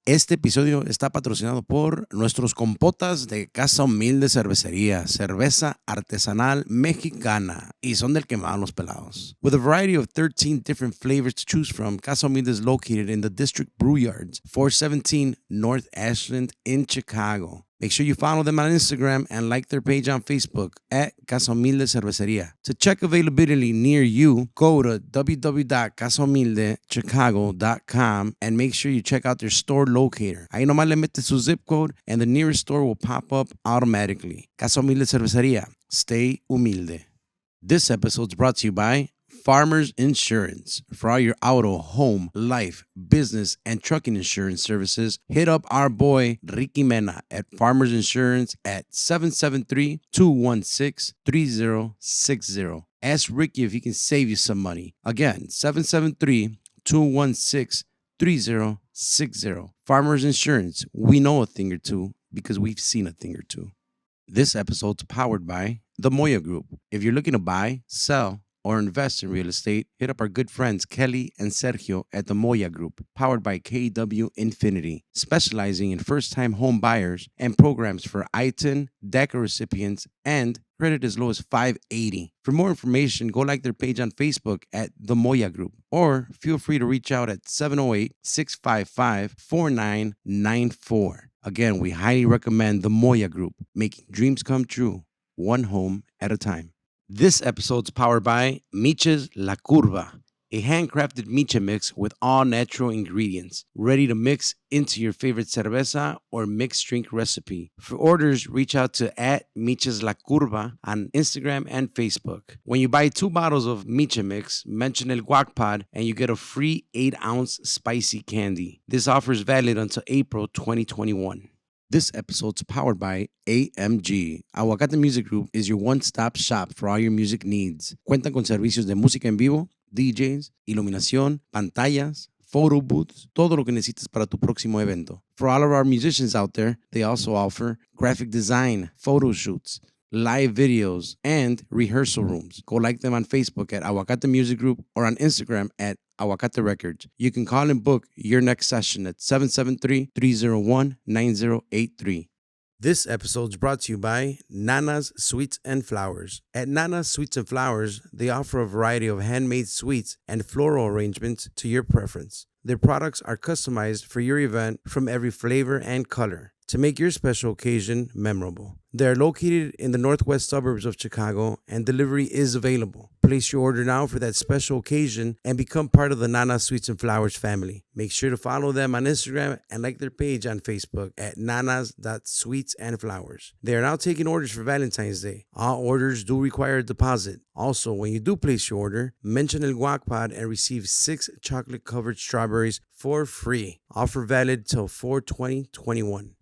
Este episodio está patrocinado por nuestros compotas de Casa Humilde Cervecería, cerveza artesanal mexicana, y son del que van los pelados. With a variety of 13 different flavors to choose from, Casa Humilde is located in the District Brew Yards, 417 North Ashland in Chicago. Make sure you follow them on Instagram and like their page on Facebook at CasaHumilde Cerveceria. To check availability near you, go to www.casahumildechicago.com and make sure you check out their store locator. Ahí nomás le mete su zip code and the nearest store will pop up automatically. CasaHumilde Cerveceria. Stay humilde. This episode is brought to you by Farmers Insurance. For all your auto, home, life, business, and trucking insurance services, hit up our boy Ricky Mena at Farmers Insurance at 773-216-3060. Ask Ricky if he can save you some money. Again, 773-216-3060. Farmers Insurance. We know a thing or two because we've seen a thing or two. This episode's powered by the Moya Group. If you're looking to buy, sell, or invest in real estate, hit up our good friends Kelly and Sergio at the Moya Group, powered by KW Infinity, specializing in first-time home buyers and programs for ITIN, DECA recipients, and credit as low as 580. For more information, go like their page on Facebook at the Moya Group, or feel free to reach out at 708-655-4994. Again, we highly recommend the Moya Group, making dreams come true, one home at a time. This episode's powered by Miches La Curva, a handcrafted miche mix with all natural ingredients, ready to mix into your favorite cerveza or mixed drink recipe. For orders, reach out to @Miches La Curva on Instagram and Facebook. When you buy 2 bottles of miche mix, mention el GuacPod and you get a free 8-ounce spicy candy. This offer is valid until April 2021. This episode's powered by AMG. Aguacate Music Group is your one-stop shop for all your music needs. Cuentan con servicios de música en vivo, DJs, iluminación, pantallas, photo booths, todo lo que necesitas para tu próximo evento. For all of our musicians out there, they also offer graphic design, photo shoots, live videos, and rehearsal rooms. Go like them on Facebook at Aguacate Music Group or on Instagram at Aguacate Records. You can call and book your next session at 773-301-9083. This episode is brought to you by Nana's Sweets and Flowers. At Nana's Sweets and Flowers, they offer a variety of handmade sweets and floral arrangements to your preference. Their products are customized for your event from every flavor and color to make your special occasion memorable. They are located in the northwest suburbs of Chicago, and delivery is available. Place your order now for that special occasion and become part of the Nana Sweets and Flowers family. Make sure to follow them on Instagram and like their page on Facebook at nanas.sweetsandflowers. They are now taking orders for Valentine's Day. All orders do require a deposit. Also, when you do place your order, mention El GuacPod and receive 6 chocolate-covered strawberries for free. Offer valid till 4/20/21.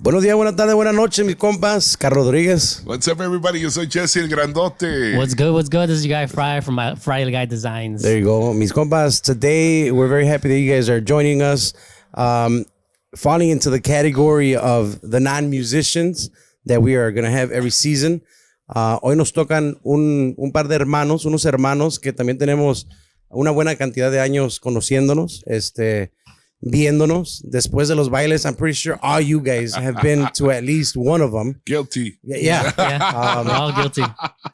Buenos días, buenas tardes, buenas noches, mis compas. Carlos Rodríguez. What's up, everybody? Yo soy Jesse el Grandote. What's good? What's good? This is your guy Fry from Fry Guy Designs. There you go, mis compas. Today, we're very happy that you guys are joining us. Falling into the category of the non-musicians that we are going to have every season. Hoy nos tocan un par de hermanos, unos hermanos que también tenemos una buena cantidad de años conociéndonos, viéndonos después de los bailes. I'm pretty sure all you guys have been to at least one of them. Guilty. Yeah. We're all guilty.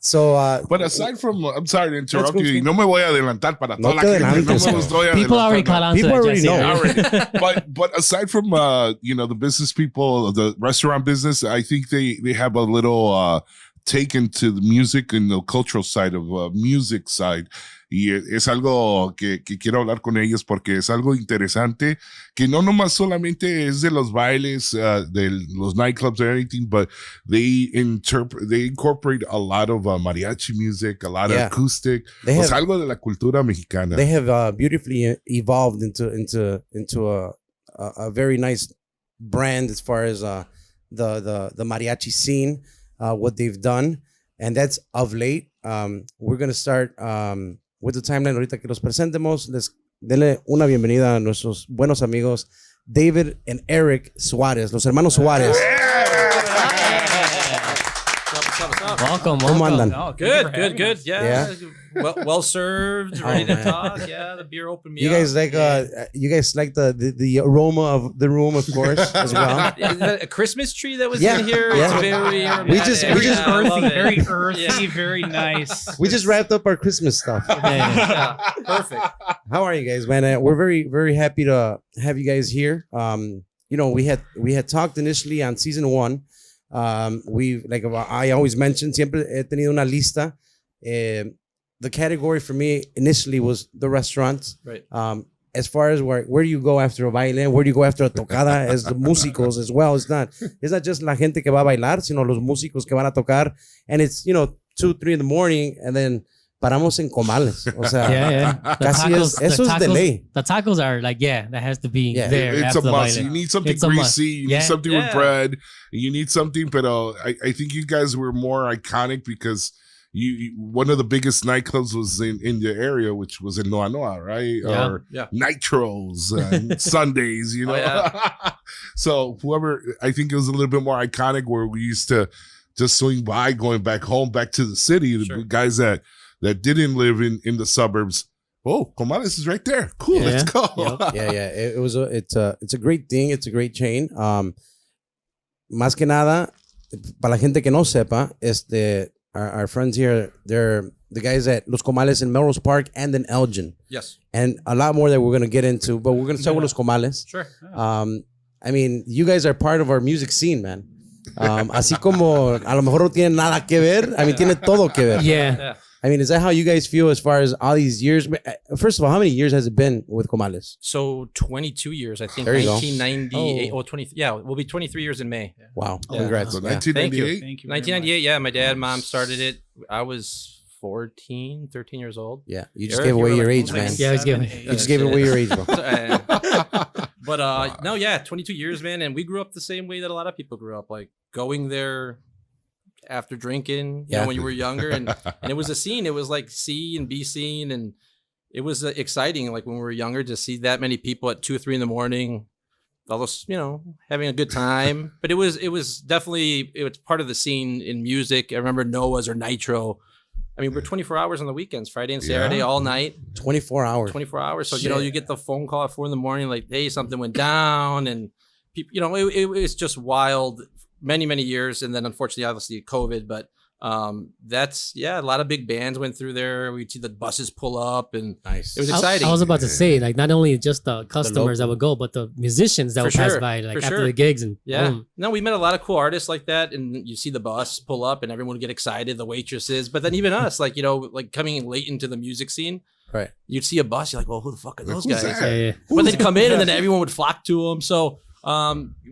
So, but aside from, I'm sorry to interrupt you. No me voy a adelantar para toda la gente. No me estoy adelantando. People already caught on to People that, already Jesse. know. But aside from, the business people, the restaurant business, I think they have a little taken to the music and the cultural side of music side. Y es algo que quiero hablar con ellos porque es algo interesante que no nomás solamente es de los bailes, de los nightclubs or anything, but they incorporate a lot of mariachi music, a lot of acoustic. Es algo de la cultura mexicana. They have beautifully evolved into a very nice brand as far as the mariachi scene, what they've done, and that's of late. We're gonna start with the timeline. Ahorita que los presentemos, denle una bienvenida a nuestros buenos amigos David and Eric Suarez, los hermanos Suarez. Welcome. ¿Cómo andan? Oh, good. Yeah. Well served, ready to man. talk. Yeah, the beer opened me You up. guys like the aroma of the room, of course, as well. Is that a Christmas tree that was Yeah, in here? yeah. It's very We just I love it. very earthy, Yeah. very nice. We just wrapped up our Christmas stuff. Yeah, perfect. How are you guys, man? We're very, very happy to have you guys here. We had talked initially on season 1. I always mention, siempre he tenido una lista. The category for me initially was the restaurants. Right. As far as where do you go after a baile, where do you go after a tocada, as the músicos as well. It's not just la gente que va a bailar, sino los músicos que van a tocar. And it's 2-3 in the morning, and then paramos en Comales. O sea, Yeah. The Casi tacos, eso the es de tacos, lea. the tacos are like, that has to be Yeah. there. It's after a the must. baile. You need something It's a must. greasy. You Yeah. need something with Yeah. bread. You need something, but I think you guys were more iconic because one of the biggest nightclubs was in the area, which was in Noa Noa, right? Yeah. Or Yeah. Nitros and Sundays, you know. Oh, yeah. So I think it was a little bit more iconic where we used to just swing by, going back home, back to the city. The Sure. guys that didn't live in the suburbs. Oh, Comales is right there. Cool, Yeah. let's go. Yep. Yeah. It's a great thing. It's a great chain. Más que nada, para la gente que no sepa, our friends here, they're the guys at Los Comales in Melrose Park and in Elgin, Yes. and a lot more that we're gonna get into. But we're gonna start with Los Comales. Sure. I mean, you guys are part of our music scene, man. Así como a lo mejor no tiene nada que ver. I mean, tiene todo que ver. Yeah. Yeah. I mean, is that how you guys feel as far as all these years? First of all, how many years has it been with Comales? So 22 years, I think. There you go. 1998. Oh. 20. Yeah, we'll be 23 years in May. Wow, Yeah. congrats. So Yeah. 1998. Thank you. very 1998. Yeah, my dad, mom started it. I was 13 years old. Yeah, you just Eric, gave you away were your like age, man. almost Yeah, he's giving- You just gave away your age, bro. But no, yeah, 22 years, man, and we grew up the same way that a lot of people grew up, like going there after drinking, Yeah. when you were younger, and it was a scene. It was like C and B scene, and it was exciting, like when we were younger, to see that many people at 2 or 3 in the morning, all those, having a good time. But it was definitely part of the scene in music. I remember Noah's or Nitro. I mean, we're 24 hours on the weekends, Friday and Saturday, Yeah. all night. 24 hours. 24 hours. So, Shit. you get the phone call at 4 a.m, like, hey, something went down. And people, it's just wild, many, many years. And then unfortunately, obviously COVID, but a lot of big bands went through there. We'd see the buses pull up, and Nice. it was exciting. I was about to say, like, not only just the customers that would go, but the musicians that For would pass sure, by, like, for after sure. the gigs. And Yeah. boom. No, we met a lot of cool artists like that. And you see the bus pull up and everyone would get excited, the waitresses. But then even us, like, like coming in late into the music scene, Right. you'd see a bus. You're like, well, who the fuck are those Who's guys? that? Yeah. But they'd come in and then everyone would flock to them. So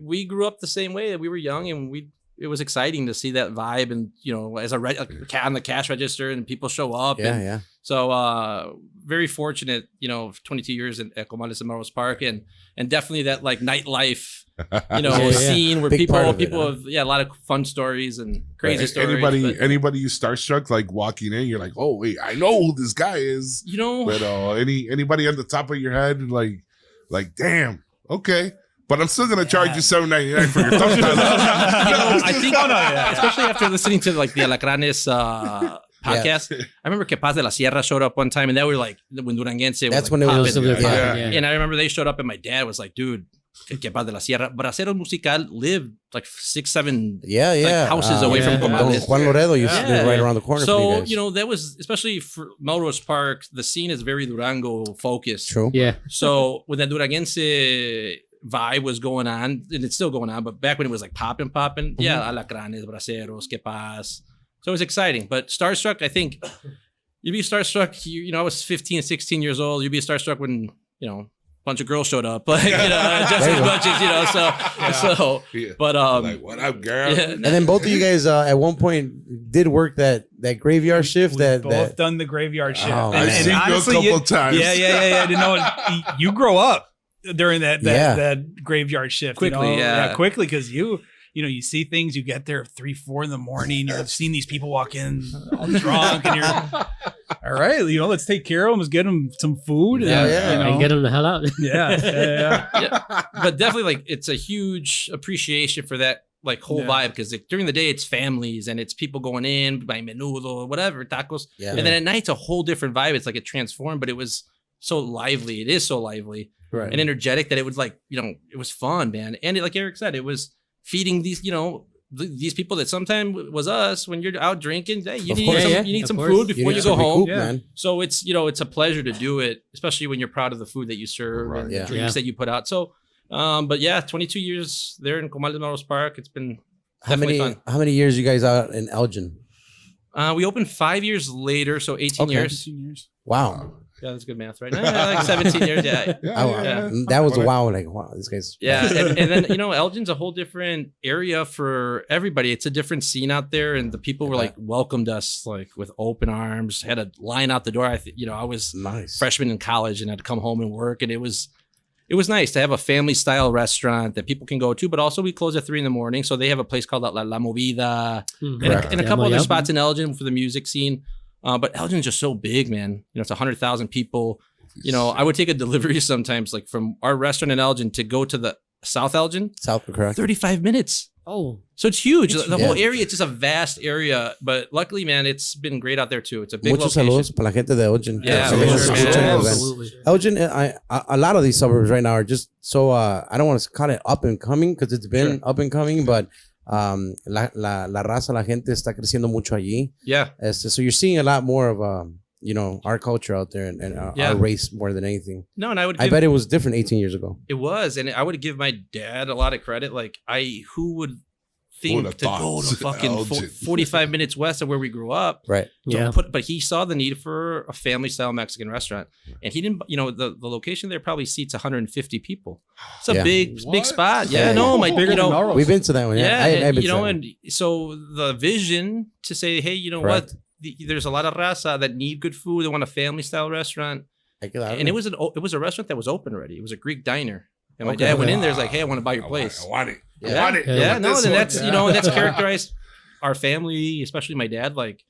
we grew up the same way. We were young, and it was exciting to see that vibe, and as on the cash register, and people show up. Yeah, and yeah. So very fortunate, 22 years in Comales and Melrose Park, and definitely that like nightlife, Yeah. scene where Big part people of it, have a lot of fun stories and crazy stories. Anybody you starstruck, like walking in, you're like, oh wait, I know who this guy is. But anybody on the top of your head, like damn, okay. But I'm still gonna charge you $7.99 for your thumb time. I think, especially after listening to like the Alacranes podcast, I remember Que Paz de la Sierra showed up one time, and they were like, when Duranguense That's was when it like, was. popping. Yeah. And I remember they showed up, and my dad was like, dude, Que Paz de la Sierra, Bracero Musical lived like 6-7 Yeah. houses away from Yeah. Don Comales. Juan Loredo used to Yeah. live right around the corner So, for you guys. that was, especially for Melrose Park, the scene is very Durango focused. True. Yeah. So when the Duranguense vibe was going on, and it's still going on, but back when it was like popping, yeah, Alacranes, Braceros, Que Paz. So it was exciting. But starstruck, I think you'd be starstruck. I was 15, 16 years old. You'd be starstruck when, a bunch of girls showed up, just as much as, so, Yeah. but, Like, what up, girl? yeah, And then both of you guys at one point did work that graveyard shift. We've both that done the graveyard shift. Oh, I've man. seen you a honestly, couple times. Yeah. You grow up during that graveyard shift Quickly, quickly, because you see things. You get there at 3-4 in the morning. You've seen these people walk in all drunk, and All right, let's take care of them. Let's get them some food. And get them the hell out. Yeah. But definitely, like, it's a huge appreciation for that, like, whole vibe, because like, during the day it's families and it's people going in buying menudo, whatever, tacos, and then at night it's a whole different vibe. It's like it transformed, but it was so lively. It is so lively and energetic that it was like, it was fun, man. And like Eric said, it was feeding these, these people that sometimes was us when you're out drinking. Hey, you need some food before you go home. Man. So it's, it's a pleasure to do it, especially when you're proud of the food that you serve and the drinks that you put out. So, but 22 years there in Comales Melrose Park. It's been definitely fun. How many years you guys out in Elgin? We opened 5 years later, so 18 years. 18 years. Wow. Yeah, that's good math, right? Like 17 years. Yeah. That was wow. Like, wow, this guy's. Yeah. And then, Elgin's a whole different area for everybody. It's a different scene out there. And the people were like, welcomed us like with open arms, had a line out the door. I was freshman in college and I'd come home and work. And it was nice to have a family style restaurant that people can go to, but also we close at 3 a.m. So they have a place called La Movida and a couple other spots in Elgin for the music scene. But Elgin's just so big, man. It's 100,000 people. I would take a delivery sometimes, like from our restaurant in Elgin to go to the South Elgin. Correct. 35 minutes. Oh. So it's huge. The whole area, it's just a vast area. But luckily, man, it's been great out there too. It's a big location. Muchos saludos para la gente de Elgin. Yeah, Absolutely. Elgin, a lot of these suburbs right now are just so, I don't want to call it up and coming because it's been up and coming, but la raza, la gente está creciendo mucho allí. Yeah. So you're seeing a lot more of, our culture out there and our race more than anything. No, and I bet it was different 18 years ago. It was. And I would give my dad a lot of credit. Like, who would think to go to fucking 45 minutes west of where we grew up? Right. But he saw the need for a family style Mexican restaurant. And he didn't, the location there probably seats 150 people. It's a big spot. Bigger than Melrose. We've been to that one. And so the vision to say, hey, what? There's a lot of raza that need good food. They want a family style restaurant. And it was a restaurant that was open already. It was a Greek diner. And my dad went in there, was like, hey, I want to buy your place. I want it. And that's characterized our family, especially my dad. Like,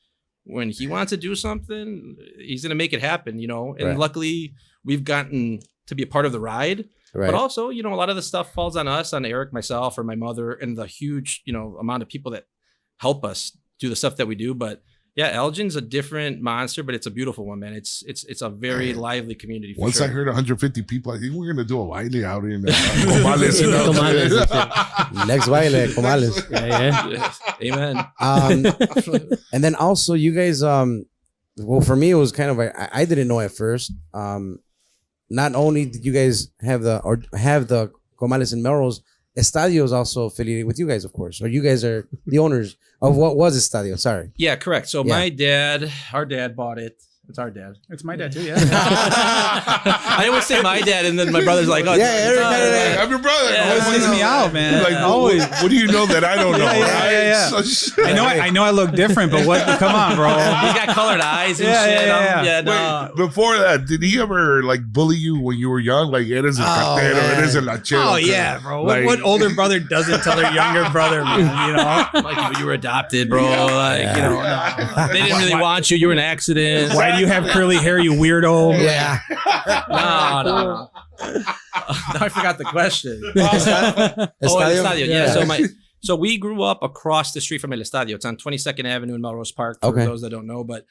when he wants to do something, he's going to make it happen, And luckily, we've gotten to be a part of the ride. Right. But also, a lot of the stuff falls on us, on Eric, myself, or my mother, and the huge, amount of people that help us do the stuff that we do. But yeah, Elgin's a different monster, but it's a beautiful one, man. It's a very lively community. Once I heard 150 people, I think we're gonna do a baile out in Comales. Next baile, Comales. Amen. And then also, you guys, for me, it was kind of I didn't know at first. Not only did you guys have the Comales in Melrose, Estadio is also affiliated with you guys, of course. Or you guys are the owners of what was Estadio. Sorry. Yeah, correct. So our dad bought it. It's our dad. It's my dad too, yeah. I always say my dad, and then my brother's like, oh, yeah, I'm your brother. Yeah, it freaks me out, man. Like, always. What do you know that I don't know? Yeah. So, I know I look different, but come on, bro. He's got colored eyes and shit. Wait, before that, did he ever bully you when you were young? Like, eres el cartero, eres el lachero. Oh yeah, bro. What older brother doesn't tell their younger brother, man? Like, you were adopted, bro. They didn't really want you. You were an accident. Why do you have curly hair, you weirdo? Yeah. No. I forgot the question. Estadio. Yeah. So we grew up across the street from El Estadio. It's on 22nd Avenue in Melrose Park, for those that don't know. But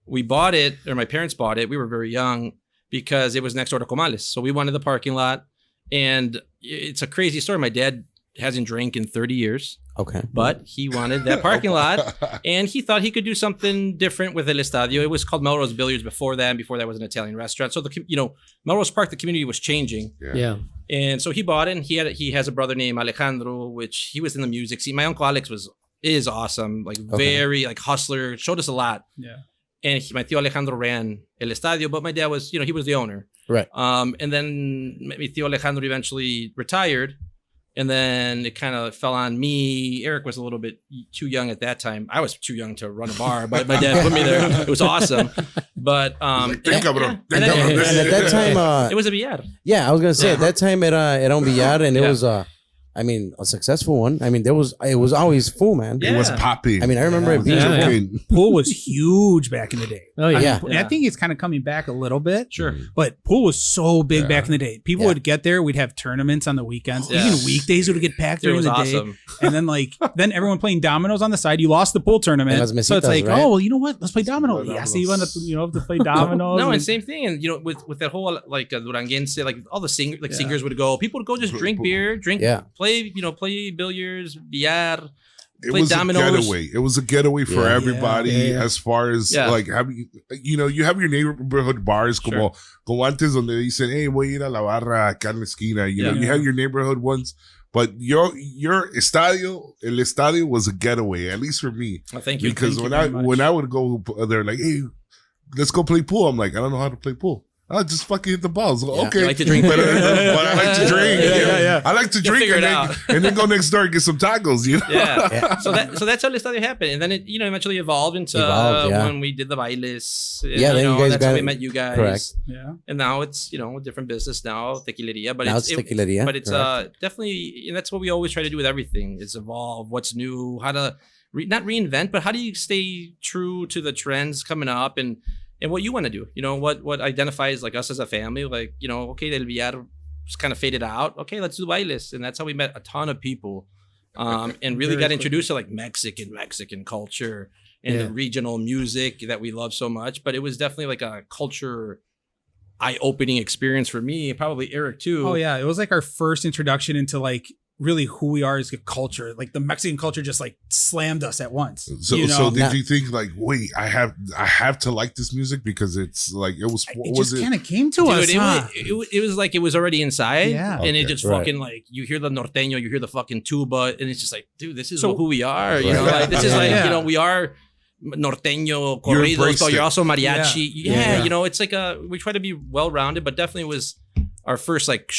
we bought it, or my parents bought it. We were very young because it was next door to Comales. So we wanted the parking lot. And it's a crazy story. My dad hasn't drank in 30 years. Okay. But he wanted that parking lot, and he thought he could do something different with El Estadio. It was called Melrose Billiards before that, and before that was an Italian restaurant. So Melrose Park, the community was changing. Yeah. And so he bought it, and he has a brother named Alejandro, which he was in the music scene. My uncle Alex is awesome, very hustler, showed us a lot. Yeah. And my tío Alejandro ran El Estadio, but my dad was, he was the owner. Right. And then my tío Alejandro eventually retired. And then it kind of fell on me. Eric was a little bit too young at that time. I was too young to run a bar, but my dad put me there. It was awesome. But and at that time, it was a billar. Yeah, I was gonna say at that time era un billar, and it was I mean, a successful one. I mean, it was always full, man. It was Yeah. popping. I mean, I remember it being Yeah. Okay. Pool was huge back in the day. Oh, yeah. I mean, I think it's kind of coming back a little bit. Sure. But pool was so big Yeah. back in the day. People Yeah. would get there. We'd have tournaments on the weekends. Yeah. Even weekdays would get packed It during was the awesome. day. And then everyone playing dominoes on the side. You lost the pool tournament. And las So it's mesitas, like, right? oh, well, you know what? Let's play dominoes. Play Yeah, so you dominoes. want to play dominoes. No, and same thing, and with that whole like Duranguense, like all the singers would go. People would go just drink beer, play billiards, billar, It play was dominoes. a getaway. It was a getaway for Yeah. everybody Yeah. as far as Yeah. like having, you have your neighborhood bars como antes donde dicen, hey, voy a ir a la barra acá en la esquina. You know, Yeah. you have your neighborhood ones, but your el estadio was a getaway, at least for me. Well, thank you. Because Thank you very much. when I would go, they're like, hey, let's go play pool. I'm like, I don't know how to play pool. I just fucking hit the balls. Yeah. Okay, You like to drink but, beer. but I like to drink. Yeah. I like to You'll drink figure and it then, out. and then go next door and get some tacos. You know? Yeah. Yeah. So that's how the estadio happened, and then it eventually evolved into Yeah. when we did the bailes. And, Yeah, then you guys that's how got we it. met you guys. Correct. Yeah. And now it's a different business now, Tequileria. But Now it's Tequileria, But it's definitely, and that's what we always try to do with everything: is evolve. What's new? How to not reinvent, but how do you stay true to the trends coming up and what you want to do? What identifies like us as a family. Like okay, Del Villar just kind of faded out. Okay, let's do bailes, and that's how we met a ton of people, and really got introduced to like Mexican culture and the regional music that we love so much. But it was definitely like a culture eye-opening experience for me, probably Eric too. Oh yeah, it was like our first introduction into like really who we are as a culture. Like the Mexican culture just like slammed us at once. So, you know? so did you think like, wait, I have to like this music because it's like it was? What It was just it? kind of came to Dude, us. huh? it was like it was already inside, Yeah. and it Okay, just right. fucking like you hear the norteño, you hear the fucking tuba, and it's just like, dude, this is So- who we are. Right. Like this is like Yeah. we are norteño You corridos, embraced but you're it. also mariachi. Yeah. Yeah, it's like we try to be well rounded, but definitely was our first like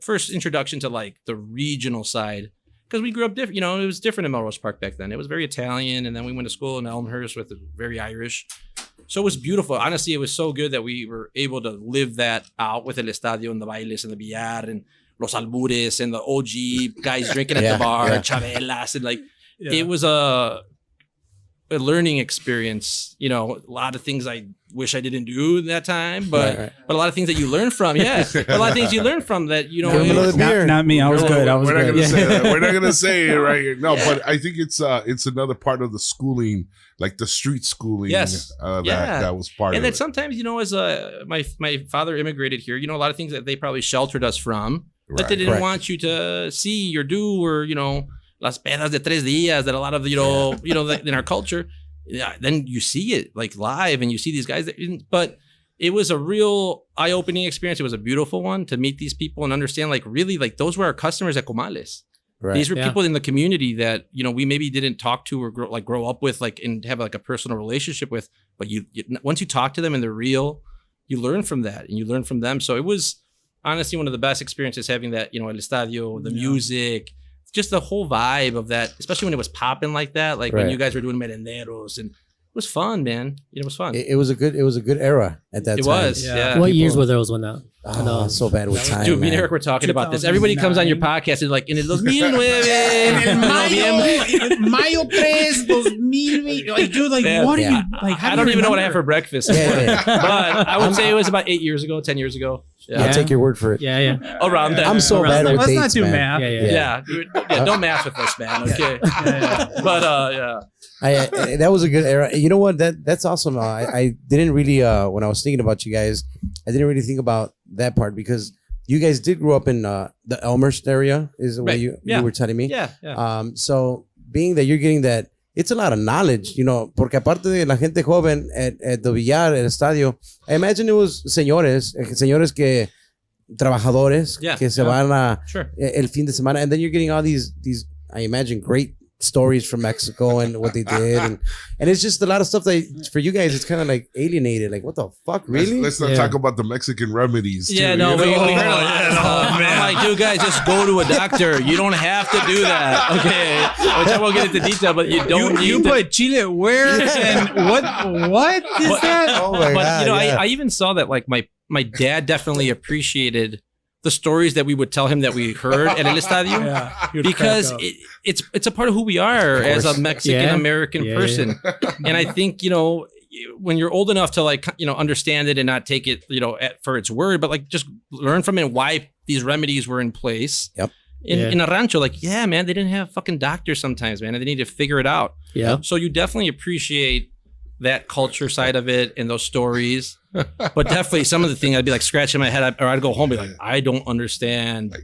first introduction to like the regional side. Because we grew up different, it was different in Melrose Park back then. It was very Italian, and then we went to school in Elmhurst with very Irish. So it was beautiful. Honestly, it was so good that we were able to live that out with El Estadio and the bailes and the billar and los albures and the OG guys drinking at Yeah, the bar, yeah. chavelas, and like Yeah. it was a learning experience. A lot of things I wish I didn't do that time, but Right. but a lot of things that you learn from. Yeah, a lot of things you learn from that. Give him another beer. Not me. I was good. I was We're not good. gonna say that. We're not gonna say it right here. No, but I think it's another part of the schooling, like the street schooling. Yes. Yeah. that was part And of then it. sometimes, as my father immigrated here, a lot of things that they probably sheltered us from that Right. they didn't Correct. want you to see or do, or las pedas de 3 días that a lot of that in our culture. Yeah, then you see it like live, and you see these guys. But it was a real eye-opening experience. It was a beautiful one to meet these people and understand, like, really, like those were our customers at Comales. Right. These were Yeah. people in the community that we maybe didn't talk to or grow up with, like, and have like a personal relationship with. But you once you talk to them and they're real, you learn from that and you learn from them. So it was honestly one of the best experiences having that. El Estadio, the music, just the whole vibe of that, especially when it was popping like that, like when Right. you guys were doing merenderos, and it was fun, man. It was fun. It was a good era at that It time. was, yeah. What People- years were those when that? Oh, so bad with time. Dude, me and man. Eric were talking about this. Everybody comes on your podcast and like, in el 2009, en noviembre. Mayo 3, 2020. Like, dude, like, Yeah. what are Yeah. you, like, how I do don't you even know what I remember? have for breakfast. Yeah. But I would say it was about 8 years ago, 10 years ago. I'll Yeah. take your word for it. Yeah. Around that. I'm so Around bad there. with Let's dates, not do man. math. Yeah. Yeah, don't math with us, man. Okay. But yeah. I that was a good era. You know what? That's awesome. I didn't really when I was thinking about you guys, I didn't really think about that part because you guys did grow up in the Elmhurst area, is the way Right. you Yeah. were telling me. Yeah. So being that you're getting that, it's a lot of knowledge, porque aparte de la gente joven at the billar, el estadio, I imagine it was señores que trabajadores Yeah. que se van a Sure. el fin de semana, and then you're getting all these I imagine great stories from Mexico and what they did, and it's just a lot of stuff that for you guys it's kind of like alienated, like what the fuck, really? Let's not Yeah. talk about the Mexican remedies. Yeah, too, no, you we know? heard a lot of stuff. I'm like, dude, guys, just go to a doctor. You don't have to do that. Okay. Which I won't get into detail, but you don't need You to. put Chile where and what is But- that? Oh my But god! yeah. I even saw that like my dad definitely appreciated the stories that we would tell him that we heard at El Estadio. Yeah, he would Because crack up. it's a part of who we are as a Mexican Yeah. American Yeah, person. And I think, when you're old enough to understand it and not take it, for its word, but like just learn from it why these remedies were in place. Yep. In a rancho, man, they didn't have fucking doctors sometimes, man, and they need to figure it out. Yeah. So you definitely appreciate that culture side of it and those stories. But definitely some of the things I'd be like scratching my head, or I'd go home and be like, I don't understand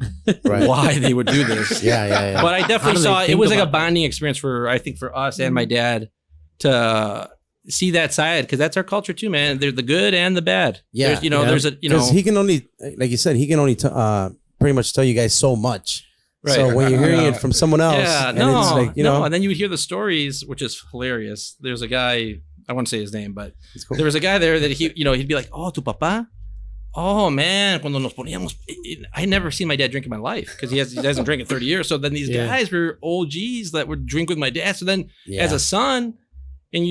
Right. why they would do this. Yeah. But I How definitely do they saw it think was like a about that? bonding experience for us and my dad to see that side, because that's our culture too, man. They're the good and the bad. Yeah. There's a Because he can only, like you said, pretty much tell you guys so much. Right. So when you're hearing it from someone else, Yeah, and it's like, and then you would hear the stories, which is hilarious. There's a guy, I won't say his name, but it's cool. there was a guy there that he'd be like, oh, tu papá? Oh man, cuando nos poníamos, I never seen my dad drink in my life because he doesn't drink in 30 years. So then these guys were OGs that would drink with my dad. So then as a son, and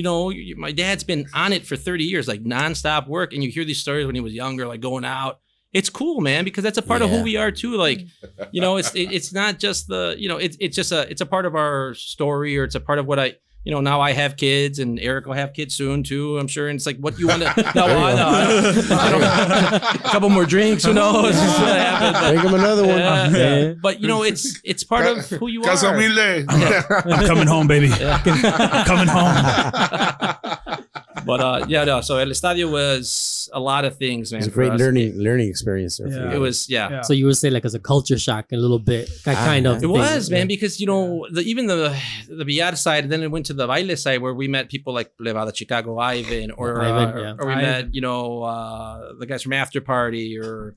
my dad's been on it for 30 years, like nonstop work. And you hear these stories when he was younger, like going out. It's cool, man, because that's a part of who we are too. Like, it's not just it's a part of our story, or it's a part of what now I have kids, and Eric will have kids soon too, I'm sure. And it's like what you want to. No, I don't. A couple more drinks, who knows? Make him another one. Yeah. But it's part of who you are. CasaHumilde. I'm coming home, baby. I'm coming home. But so El Estadio was a lot of things, man. It's a for great us. learning experience there. Yeah. For It you. was, Yeah. So you would say like as a culture shock a little bit, kind of. It thing. was, man, because even the billar side, then it went to the baile side where we met people like Levada Chicago Ivan, or we met the guys from After Party, or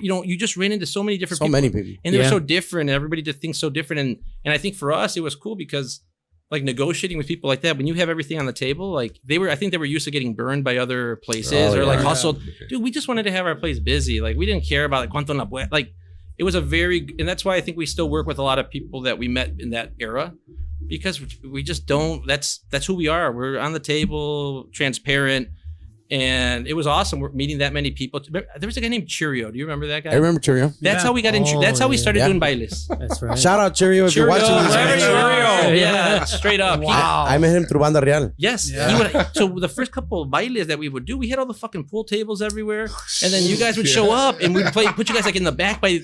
you just ran into so many different So people. many people. And they're so different, and everybody just thinks so different. And I think for us it was cool because like negotiating with people like that, when you have everything on the table, like I think they were used to getting burned by other places or like hustled. Dude, we just wanted to have our place busy. Like we didn't care about like cuánto en la puerta. Like it was and that's why I think we still work with a lot of people that we met in that era, because we just don't, that's who we are. We're on the table, transparent. And it was awesome. We're meeting that many people. There was a guy named Cheerio. Do you remember that guy? I remember Cheerio. That's how we got in. That's how we started doing bailes. That's right. Shout out Cheerio if you're watching this. Cheerio. Yeah, straight up. Wow. I met him through Banda Real. Yes. Yeah. So the first couple of bailes that we would do, we had all the fucking pool tables everywhere, and then you guys would show up, and we'd put you guys like in the back with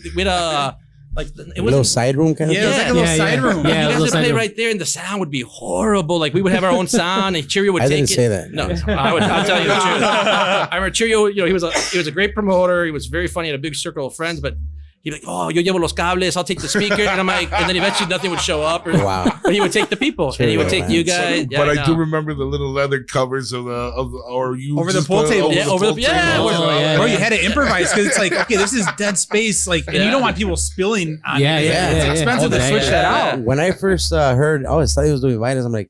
like it A little side room kind of Yeah, it was thing. like a little side room. Yeah, you guys little would side play room. right there, and the sound would be horrible. Like we would have our own sound, and Cheerio would I take didn't it. say that. No, I'll tell you the truth. I remember Cheerio. He was a great promoter. He was very funny. He had a big circle of friends, but he'd be like, "Oh, yo llevo los cables. I'll take the speaker." And I'm like, and then eventually nothing would show up. Wow. But he would take the people, and he would take man. you guys. But I know. do remember the little leather covers of the Over the just pool put it table. Yeah, over the- pool yeah, table. Oh, yeah, Bro, yeah. you had to improvise because it's like, okay, this is dead space, like, and you don't want people spilling on Yeah, it. yeah, It's yeah, expensive yeah. to switch that Yeah. out. When I first heard, Estadio was doing violence, I'm like,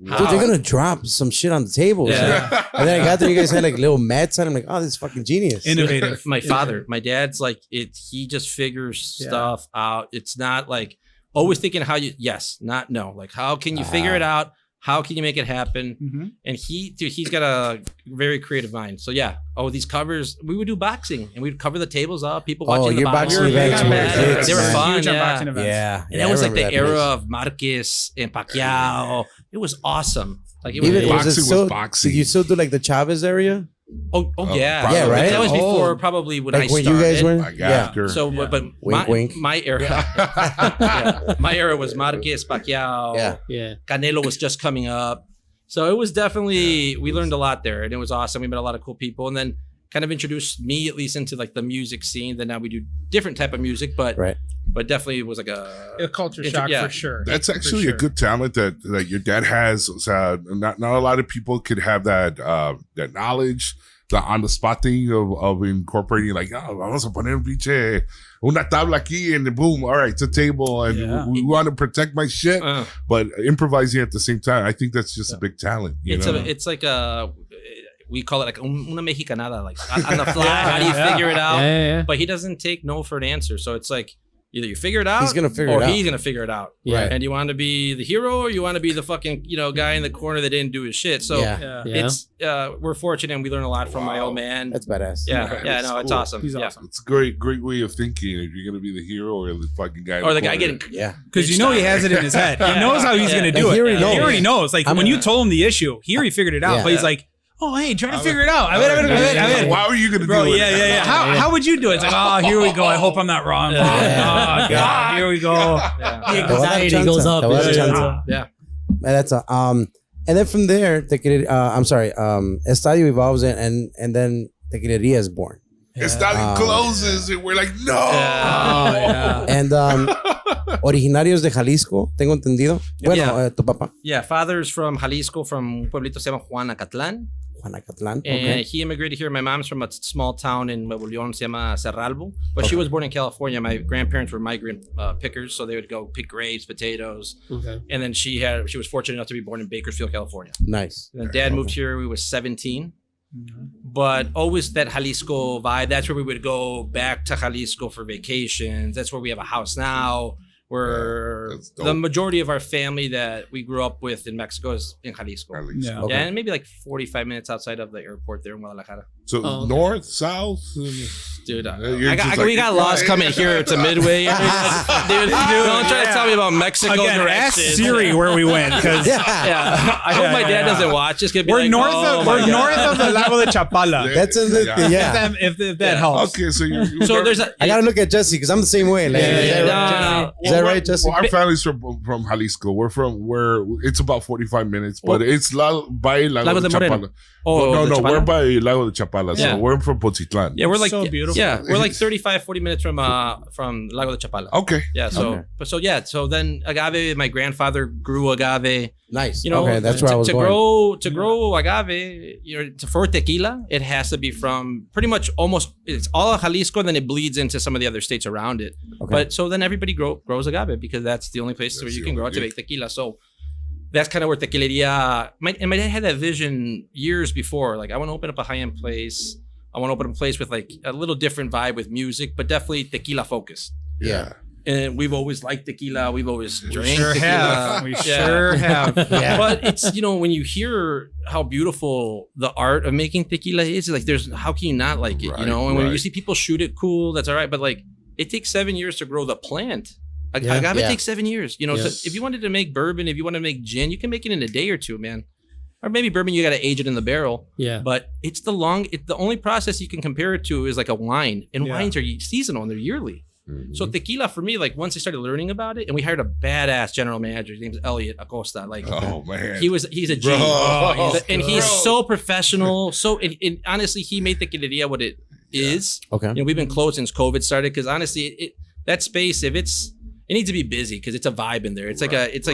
dude, they're gonna drop some shit on the table. Yeah. And then I got there, you guys had like little mats on. I'm like, oh, this is fucking genius. Innovative. My dad's like it. He just figures stuff out. It's not like always thinking how you. Yes, not no. Like how can you figure it out? How can you make it happen? Mm-hmm. And he's got a very creative mind. So yeah. Oh, these covers. We would do boxing, and we'd cover the tables up. People watching the your boxing boxing. events were hits, They were man. fun. Huge on Yeah. boxing events. Yeah. And that was like the I remember era that of Marquez and Pacquiao. It was awesome. Like it place. Even was. Boxing was it was still, boxing. did you still do like the Chavez area? Oh yeah. Yeah, right? That was before Oh. probably when Like I when started. you guys were? Like Yeah. after. So, but Wink, wink. my era, yeah, my era was Marquez, Pacquiao, Yeah. Yeah. Canelo was just coming up. So it was definitely, we learned a lot there, and it was awesome. We met a lot of cool people, and then kind of introduced me at least into like the music scene. Then now we do different type of music, but Right. but definitely it was like A culture Inter- shock yeah. for sure. That's For actually sure. a good talent that your dad has. Not a lot of people could have that knowledge, the on the spot thing of incorporating like, oh, vamos a poner un pinche una tabla aquí and boom, all right, it's a table and Yeah. we want to protect my shit, Uh. but improvising at the same time. I think that's just a big talent. You know? it's like we call it like una mexicanada, like on the fly. How do you figure it out? Yeah. But he doesn't take no for an answer. So it's like Either you figure it out, He's gonna figure it or out. he's gonna figure it out. Yeah. And you want to be the hero, or you want to be the fucking guy in the corner that didn't do his shit. So Yeah. it's we're fortunate, and we learn a lot from my old man. That's badass. Yeah, Man, yeah, that's no, it's cool. awesome. He's Yeah. awesome. It's a great way of thinking. If you're gonna be the hero or the fucking guy, in Or the guy corner. getting Yeah. Because you know he has it in his head. He knows how he's Yeah. going to do Like, it. he already knows. Like I'm- when you told him the issue, he already figured it out. Yeah. But he's like, oh, hey, trying to figure it out. I bet. Why are you gonna Bro, do it? yeah. How would you do it? It's like, oh, here we go. I hope I'm not wrong. Oh, God. Here we go. The anxiety goes up. Te voy a dar chance. Yeah. That's a and then from there, Estadio evolves and then Tequileria is born. Estadio closes, and we're like, no. Oh, yeah. And originarios de Jalisco, tengo entendido. Bueno, Yeah. tu papá, Yeah, father's from Jalisco, from un pueblito se llama Juanacatlán. Juanacatlán. And Okay. he immigrated here. My mom's from a small town in Nuevo León, se llama Cerralbo. But she was born in California. My grandparents were migrant pickers, so they would go pick grapes, potatoes. Okay. And then she was fortunate enough to be born in Bakersfield, California. Nice. And then dad moved here. We were 17. But always that Jalisco vibe. That's where we would go back to Jalisco for vacations. That's where we have a house now. Where that's dope. the majority of our family that we grew up with in Mexico is in Jalisco. At least. Yeah. Okay. Yeah, and maybe like 45 minutes outside of the airport there in Guadalajara. So Oh, okay. north, south. Dude, You're just like- we got lost coming here to Midway. Dude, don't try to tell me about Mexico Again, ask directions. Siri where we went. Because Yeah, I hope my dad doesn't watch. Just gonna be we're like, north oh of my God. the Lago de Chapala. That's yeah. If that helps. Okay, so you. So there's a. I gotta look at Jesse because I'm the same way. Like, is that right? No, Is that right, Jesse? Well, our family's from Jalisco. We're from where it's about 45 minutes, but it's by Lago Lago de de Moreno. Chapala. Oh, no, the Chapala? we're by Lago de Chapala. Yeah. So we're from Pontitlan. Yeah, we're like So beautiful. Yeah, we're like 35, 40 minutes from Lago de Chapala. Okay. Yeah, so Okay. so then agave. My grandfather grew agave. Nice. You know, okay, that's where I was to going. grow agave. For tequila, it has to be from pretty much almost it's all of Jalisco, and then it bleeds into some of the other states around it. Okay. But so then everybody grows agave because that's the only place where you can grow it to make tequila. So that's kind of where Tequileria. My dad had that vision years before. Like, I want to open up a high-end place. I want to open up a place with like a little different vibe with music, but definitely tequila focused. Yeah. And we've always liked tequila. We've always drank Sure tequila. have. We Yeah. sure have. Yeah. But it's, when you hear how beautiful the art of making tequila is, like how can you not like it, Right, And when you right. see people shoot it, cool, that's all right. But like, it takes 7 years to grow the plant. Yeah. Agave Yeah. takes 7 years. Yes. If you wanted to make bourbon, if you want to make gin, you can make it in a day or two, man. Or maybe bourbon, you got to age it in the barrel. Yeah. But it's the only process you can compare it to is like a wine. And Yeah. wines are seasonal and they're yearly. Mm-hmm. So tequila for me, like once I started learning about it, and we hired a badass general manager. His name's Elliot Acosta. Like Oh man. he's a Bro. genius, and he's Bro. so professional. So and honestly, he made Tequileria what it is. Okay. We've been closed since COVID started because honestly, that space, it needs to be busy because it's a vibe in there. It's like Right, it's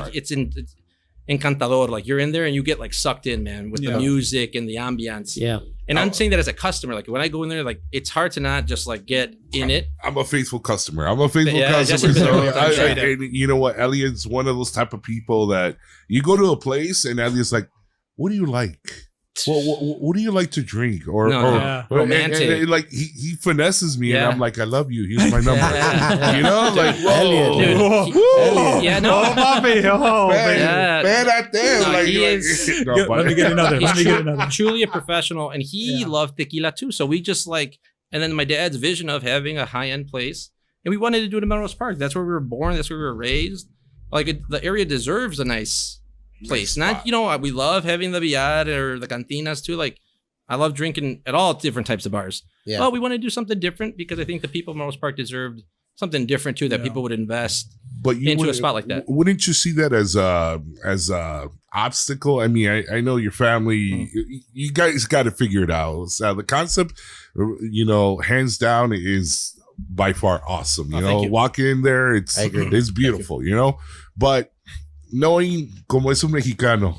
encantador. Like you're in there and you get like sucked in, man, with the music and the ambiance. Yeah. And I'm saying that as a customer, like when I go in there, like it's hard to not just like get in it. I'm a faithful customer. customer. Jesse's So, been a long time. and you know what? Elliot's one of those type of people that you go to a place and Elliot's like, "What do you like? What do you like to drink?" Or Romantic. and like he finesses me, Yeah. and I'm like, "I love you. Here's my number." You know, like Elliot. whoa, Dude, whoa. Yeah, no. Oh, papi. Oh, Man, Yeah. man out there. No, like, he like- is- No, but- Let me get another. He's Let me get another. truly a professional, and he Yeah. loved tequila too. So we just like, and then my dad's vision of having a high end place, and we wanted to do it in Melrose Park. That's where we were born. That's where we were raised. Like the area deserves a nice place. Nice Not spot. we love having the billar or the cantinas too. Like I love drinking at all different types of bars. Yeah. Well, we want to do something different because I think the people of Melrose Park deserved something different too that people would invest. But you into a wouldn't- spot like that. Wouldn't you see that as a obstacle? I mean, I know your family. You guys got to figure it out. So the concept, hands down, is by far awesome. You Oh, know, thank you. walk in there, I agree. it's beautiful. But knowing como es un mexicano,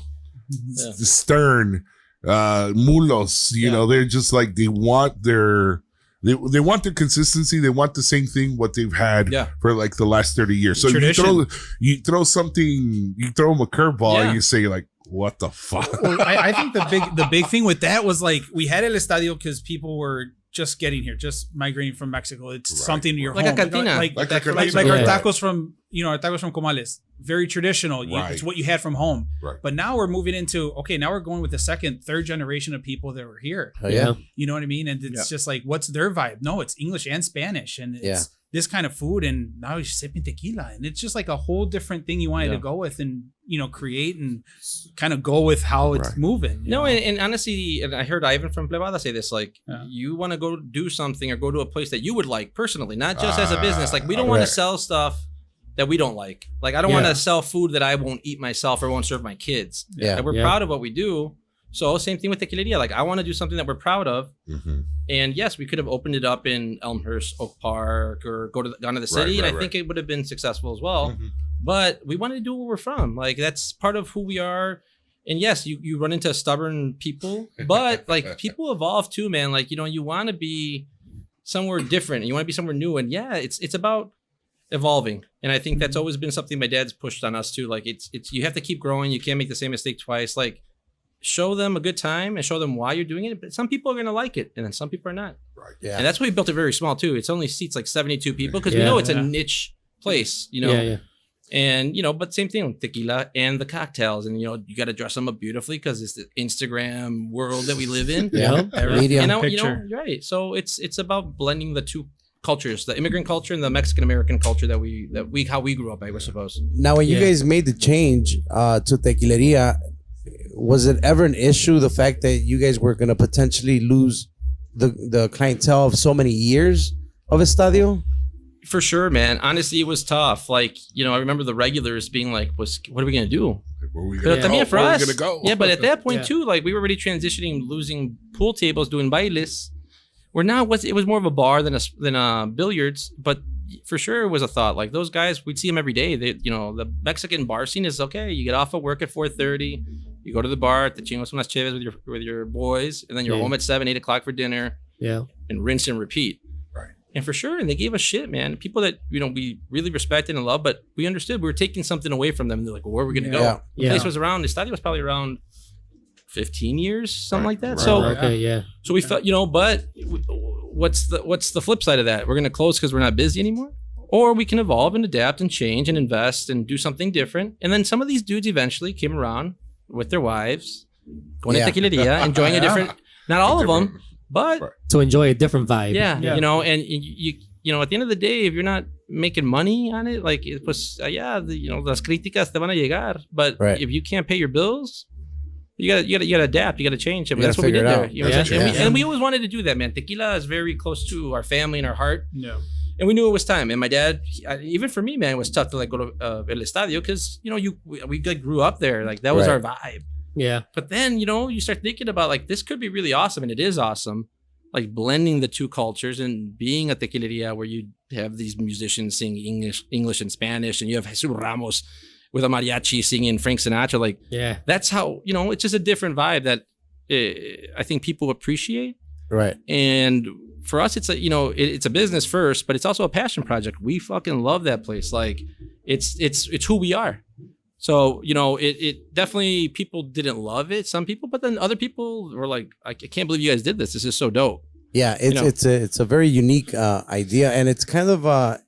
Yeah. stern, mulos. They're just like they want their consistency. They want the same thing what they've had Yeah. for like the last 30 years. So Tradition. you throw something, you throw them a curveball, Yeah. and you say like, "What the fuck?" Well, I think the big thing with that was like we had El Estadio because people were just getting here, just migrating from Mexico. It's something in your like home. a cantina. Like Like a our cantina. tacos from, our tacos from Comales. Very traditional. It's what you had from home. Right. But now we're moving into, now we're going with the second, third generation of people that were here. Oh, yeah. You know what I mean? And it's just like, what's their vibe? No, it's English and Spanish. And it's this kind of food. And now you're sipping tequila. And it's just like a whole different thing you wanted to go with and, create and kind of go with how it's moving. No, and honestly, and I heard Ivan from Plebada say this, like, you want to go do something or go to a place that you would like personally, not just as a business. Like, we don't want to sell stuff that we don't like. Like, I don't want to sell food that I won't eat myself or won't serve my kids. Yeah. And we're proud of what we do. So same thing with Tequileria. Like, I want to do something that we're proud of. Mm-hmm. And yes, we could have opened it up in Elmhurst, Oak Park, or gone to the city. And I think it would have been successful as well. Mm-hmm. But we wanted to do where we're from. Like, that's part of who we are. And yes, you run into stubborn people, but like, people evolve too, man. Like, you want to be somewhere different and you want to be somewhere new. And yeah, it's about evolving. And I think that's always been something my dad's pushed on us too. Like, it's you have to keep growing. You can't make the same mistake twice. Like, show them a good time and show them why you're doing it. But some people are going to like it and then some people are not. Right. Yeah. And that's why we built it very small too. It's only seats like 72 people because we know it's a niche place, And, but same thing with tequila and the cocktails. And, you got to dress them up beautifully because it's the Instagram world that we live in. Medium. And, you're right. So it's about blending the two cultures, the immigrant culture and the Mexican American culture how we grew up, I suppose. Now, when you guys made the change to Tequileria, was it ever an issue, the fact that you guys were going to potentially lose the clientele of so many years of Estadio? For sure, man. Honestly, it was tough. Like, I remember the regulars being like, what are we going to do? Where are we But going for us, to go? yeah, but at that point too, like, we were already transitioning, losing pool tables, doing bailes. Where now it was more of a bar than a billiards, but for sure it was a thought. Like, those guys, we'd see them every day. They, the Mexican bar scene is okay. You get off of work at 4:30, you go to the bar, te chingos unas cheves with your boys, and then you're home at 7, 8 o'clock for dinner. Yeah, and rinse and repeat. Right. And for sure, and they gave us shit, man. People that we really respected and loved, but we understood we were taking something away from them. And they're like, well, where are we gonna go? The place was around. The Estadio was probably around 15 years, something like that. So we felt, but what's the flip side of that? We're gonna close because we're not busy anymore, or we can evolve and adapt and change and invest and do something different. And then some of these dudes eventually came around with their wives, going to Tequileria, enjoying a different. Not all of them, but to enjoy a different vibe. And you at the end of the day, if you're not making money on it, like, it was, las críticas te van a llegar, but if you can't pay your bills, you gotta adapt, you gotta change. I mean, that's what we did there. And we always wanted to do that, man. Tequila is very close to our family and our heart. Yeah. And we knew it was time. And my dad, even for me, man, it was tough to like go to El Estadio because we grew up there. Like, that was our vibe. Yeah. But then, you start thinking about, like, this could be really awesome, and it is awesome. Like, blending the two cultures and being a tequileria where you have these musicians sing English and Spanish, and you have Jesus Ramos with a mariachi singing Frank Sinatra. Like, that's how, it's just a different vibe that I think people appreciate. Right. And for us, it's it's a business first, but it's also a passion project. We fucking love that place. Like, it's who we are. So, it definitely, people didn't love it, some people, but then other people were like, I can't believe you guys did this. This is so dope. Yeah, it's a very unique idea, and it's kind of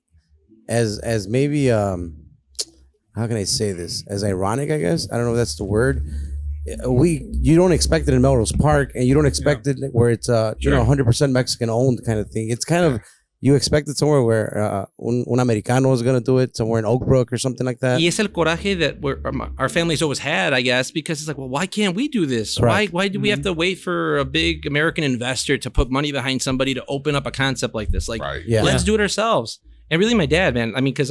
as maybe how can I say this? As ironic, I guess. I don't know if that's the word. You don't expect it in Melrose Park, and you don't expect it where it's 100% Mexican owned kind of thing. It's kind of, you expect it somewhere where un Americano is going to do it, somewhere in Oak Brook or something like that. Y es el coraje that our families always had, I guess, because it's like, well, why can't we do this? Right. Why do we have to wait for a big American investor to put money behind somebody to open up a concept like this? Like, let's do it ourselves. And really, my dad, man, I mean, because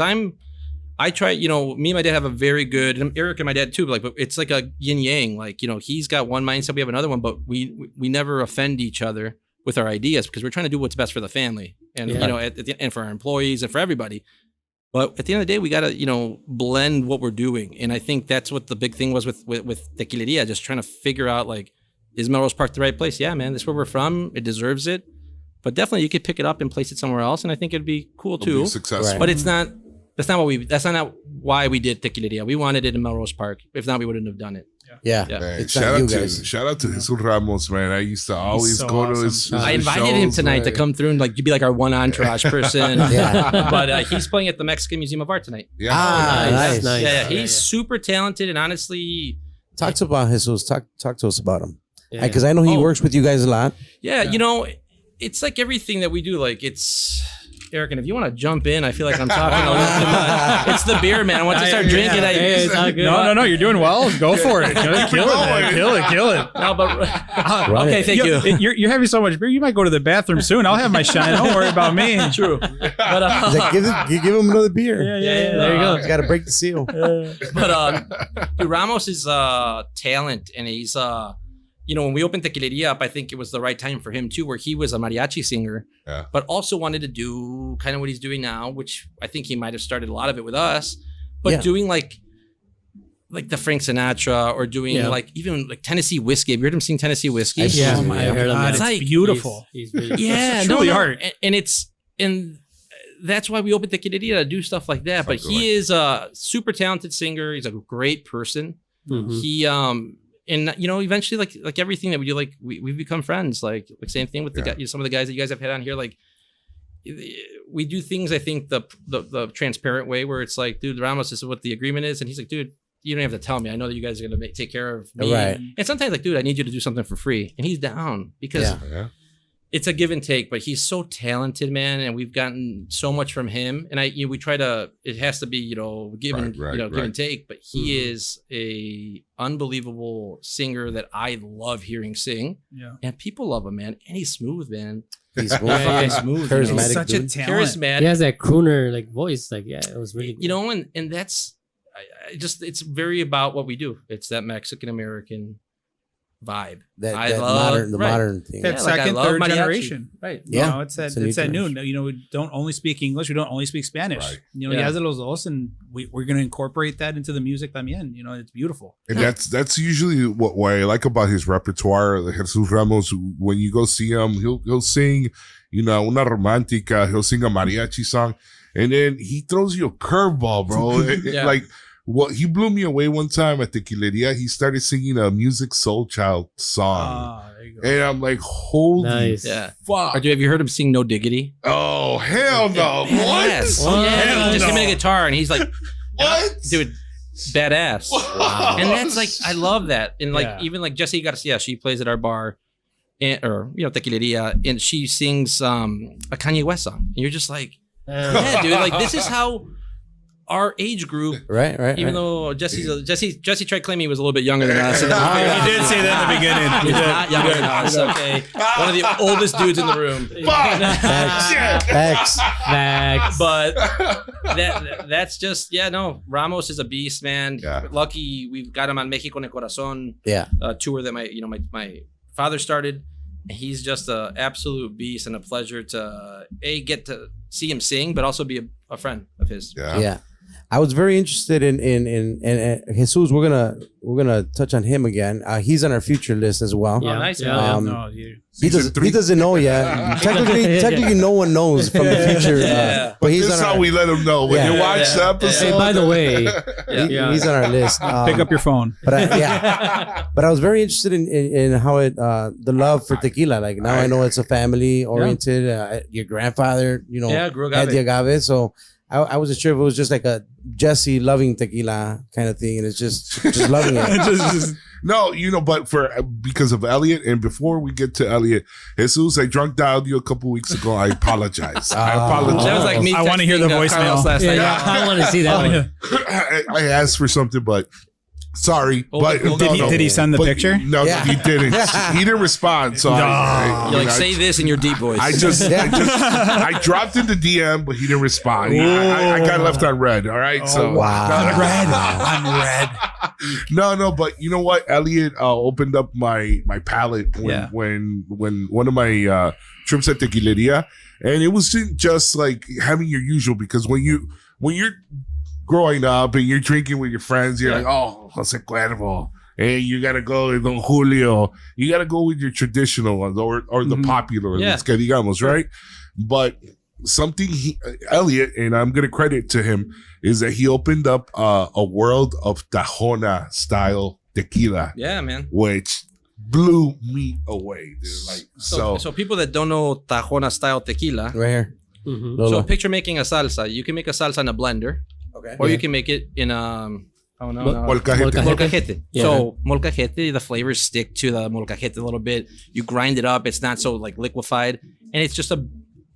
I try, me and my dad have a very good, and Eric and my dad too, but it's like a yin yang. Like, he's got one mindset, we have another one, but we never offend each other with our ideas because we're trying to do what's best for the family and and for our employees and for everybody. But at the end of the day, we gotta blend what we're doing, and I think that's what the big thing was with Tequileria, just trying to figure out, like, is Melrose Park the right place? Yeah, man, this is where we're from. It deserves it, but definitely you could pick it up and place it somewhere else, and I think it'd be cool too. Successful, but it's not That's not why we did Tequileria. We wanted it in Melrose Park. If not, we wouldn't have done it. Yeah. Man, It's not you shout guys. out to Jesus Ramos, man. I used to always so go to awesome. his I invited him shows, tonight to man. come through and like be like our one entourage person. Yeah. But he's playing at the Mexican Museum of Art tonight. Yeah. Nice. Nice. Yeah, he's super talented and honestly, Talk to about Jesus. Talk to us about him. Yeah. Because I know he Oh. works with you guys a lot. yeah, you know, it's like everything that we do. Like it's Eric, and if you want to jump in, I feel like I'm talking a little too much. It's the beer, man. Once I start drinking, Hey, it's all good. No, you're doing well. Go for it. Kill it, man. Kill it. No, but Right. okay, thank you. You're having so much beer. You might go to the bathroom soon. I'll have my shine. Don't worry about me. True, but He's like, give him another beer. Yeah, there you go. He's got to break the seal. But Ramos is talent, and he's you know, when we opened Tequileria up, I think it was the right time for him too, where he was a mariachi singer, but also wanted to do kind of what he's doing now, which I think he might have started a lot of it with us, but doing like the Frank Sinatra or doing like even like Tennessee whiskey. Have you heard him sing Tennessee whiskey? Yeah, Oh my I heard him. God, It's it's beautiful. He's really Yeah, It's truly art. and that's why we opened Tequileria to do stuff like that. But he is a super talented singer. He's a great person. Mhm. He and you know, eventually like everything that we do, like we've become friends. Like same thing with the guy, some of the guys that you guys have had on here. Like we do things, I think the transparent way, where it's like, dude, Ramos, this is what the agreement is, and he's like, dude, you don't have to tell me. I know that you guys are gonna take care of me. Right. And sometimes like, dude, I need you to do something for free, and he's down because it's a give and take. But he's so talented, man, and we've gotten so much from him. And we try to. It has to be, you know, give and give and take. But he is a unbelievable singer that I love hearing sing. Yeah. And people love him, man. And he's smooth, man. He's Fucking smooth. Charismatic. He's such a dude. talent. Charismatic. He has that crooner like voice. Like, yeah, it was really good. You know, and that's I just it's very about what we do. It's that Mexican American vibe. That modern thing. That Yeah, like I second, love third mariachi. generation. Right. You Yeah. know, it's that It's a new it's that new. generation. You know, we don't only speak English. We don't only speak Spanish. Right. You know, Yeah. he has los dos, and we're going to incorporate that into the music también. You know, it's beautiful. And that's usually what I like about his repertoire. Jesus Ramos, when you go see him, he'll sing, you know, una romántica. He'll sing a mariachi song, and then he throws you a curveball, bro. Yeah. Like what he blew me away one time at Tequileria. He started singing a Music Soul Child song, There you go. and I'm like, holy Nice. Yeah. fuck! Or have you heard him sing No Diggity? Oh hell no! Yes. What? Yeah, Hell just him no. and a guitar, and he's like, What? dude, badass. Wow. And that's like, I love that. And like, Yeah. even like Jessie Garcia, she plays at our bar, or you know, Tequileria, and she sings a Kanye West song. And you're just like, yeah, dude, like this is how our age group. Right. Even though Jesse tried claiming he was a little bit younger than us. And You did say that in the beginning. He's not younger than us. Okay, one of the oldest dudes in the room. Facts. Facts. But that's just Ramos is a beast, man. Yeah. Lucky we've got him on Mexico en Corazon Yeah. tour that my father started. And he's just an absolute beast and a pleasure to get to see him sing, but also be a friend of his. Yeah. I was very interested in Jesus. We're gonna touch on him again. He's on our future list as well. Yeah. nice. Yeah. He doesn't know yet. Technically, no one knows from the future. But he's This is on how our, we let him know when Yeah. you watch the episode. Hey, by the way, he's on our list. Pick up your phone. But I was very interested in how it the love for tequila. Like now I know it's a family oriented. Your grandfather, grew had the agave. agave. So I wasn't sure if it was just like a Jesse loving tequila kind of thing, and it's just loving it. No, but because of Elliot, and before we get to Elliot, Jesus, I drunk dialed you a couple weeks ago. I apologize. I apologize. That was like me. I wanna hear the texting, voicemail. Carlos last night. I want to see that one. I asked for something, but sorry. But Did he send the But picture? No, Yeah. he didn't. He didn't respond. So You're like, say this in your deep voice. I dropped in the DM, but he didn't respond. I got left on red. All right. So wow. I'm red. No, but you know what? Elliot opened up my palate when one of my trips at Tequileria, and it wasn't just like having your usual, because when you're growing up and you're drinking with your friends, you're like, oh, Jose Cuervo. Hey, you gotta go with Don Julio. You gotta go with your traditional ones or the popular ones, que digamos, right? But something Elliot, and I'm gonna credit to him, is that he opened up a world of Tahona style tequila, Yeah, man. which blew me away, dude. Like So people that don't know Tahona style tequila, Right here. Mhm. Lolo. so picture making a salsa. You can make a salsa in a blender, Okay. or you can make it in molcajete. molcajete. Yeah. So molcajete, the flavors stick to the molcajete a little bit. You grind it up. It's not so like liquefied, and it's just a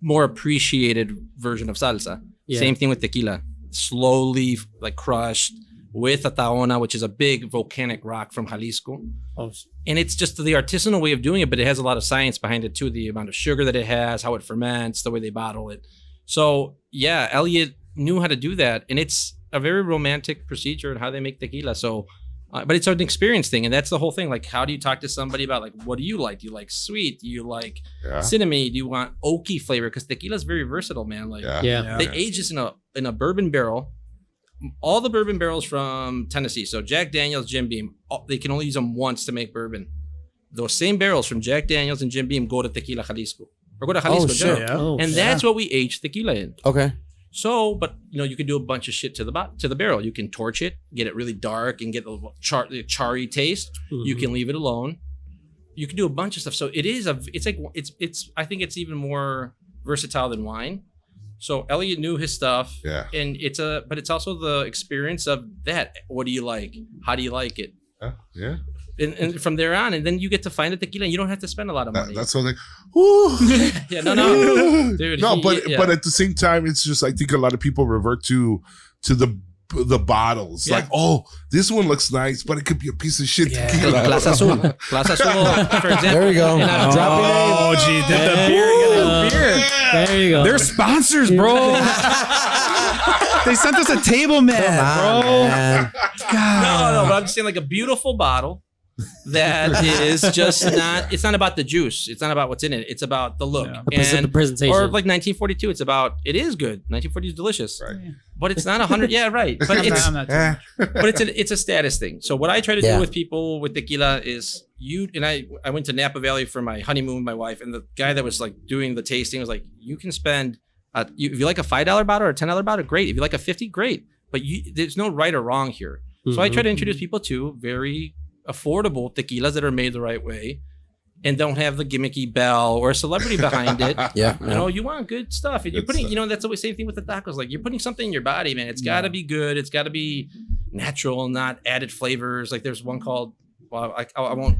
more appreciated version of salsa. Yeah. Same thing with tequila. Slowly like crushed with a tahona, which is a big volcanic rock from Jalisco. Oh, And it's just the artisanal way of doing it, but it has a lot of science behind it too. The amount of sugar that it has, how it ferments, the way they bottle it. So yeah, Elliot knew how to do that, and it's a very romantic procedure in how they make tequila. So, but it's an experience thing, and that's the whole thing. Like, how do you talk to somebody about like, what do you like? Do you like sweet? Do you like cinnamon? Do you want oaky flavor? Because tequila is very versatile, man. Like, yeah. they age this in a bourbon barrel. All the bourbon barrels from Tennessee, so Jack Daniel's, Jim Beam, they can only use them once to make bourbon. Those same barrels from Jack Daniel's and Jim Beam go to Tequila Jalisco, or go to Jalisco, shit. General. Yeah. Oh, And that's what we age tequila in. Okay. So, but you can do a bunch of shit to the barrel. You can torch it, get it really dark, and get the charry taste. You can leave it alone. You can do a bunch of stuff. So it's I think it's even more versatile than wine. So Elliot knew his stuff. Yeah. And but it's also the experience of that. What do you like? How do you like it? Yeah. And from there on, and then you get to find a tequila, and you don't have to spend a lot of money. That's what they. Woo. Yeah, no, dude. No, but at the same time, it's just I think a lot of people revert to the bottles. Yeah. Like, oh, this one looks nice, but it could be a piece of shit tequila. Plaza Azul, for example. There we go. And I'm Drop it. Oh, gee, the beer. Get the beer. There you go. They're sponsors, bro. They sent us a table mat, bro. Man. No, but I'm just saying like a beautiful bottle that is just not, it's not about the juice. It's not about what's in it. It's about the look. Yeah. The presentation. Or like 1942, it is good. 1940 is delicious. Right. But it's not 100. Yeah, right. But it's, I'm not too much. but it's a status thing. So what I try to do with people with tequila is I went to Napa Valley for my honeymoon with my wife, and the guy that was like doing the tasting was like, you can spend, if you like a $5 bottle or a $10 bottle, great. If you like a 50, great. But there's no right or wrong here. So I try to introduce people to very affordable tequilas that are made the right way and don't have the gimmicky bell or a celebrity behind it. Yeah. You know, you want good stuff. And you're putting, that's the same thing with the tacos. Like, you're putting something in your body, man. It's got to be good. It's got to be natural, not added flavors. Like, there's one called, well, I won't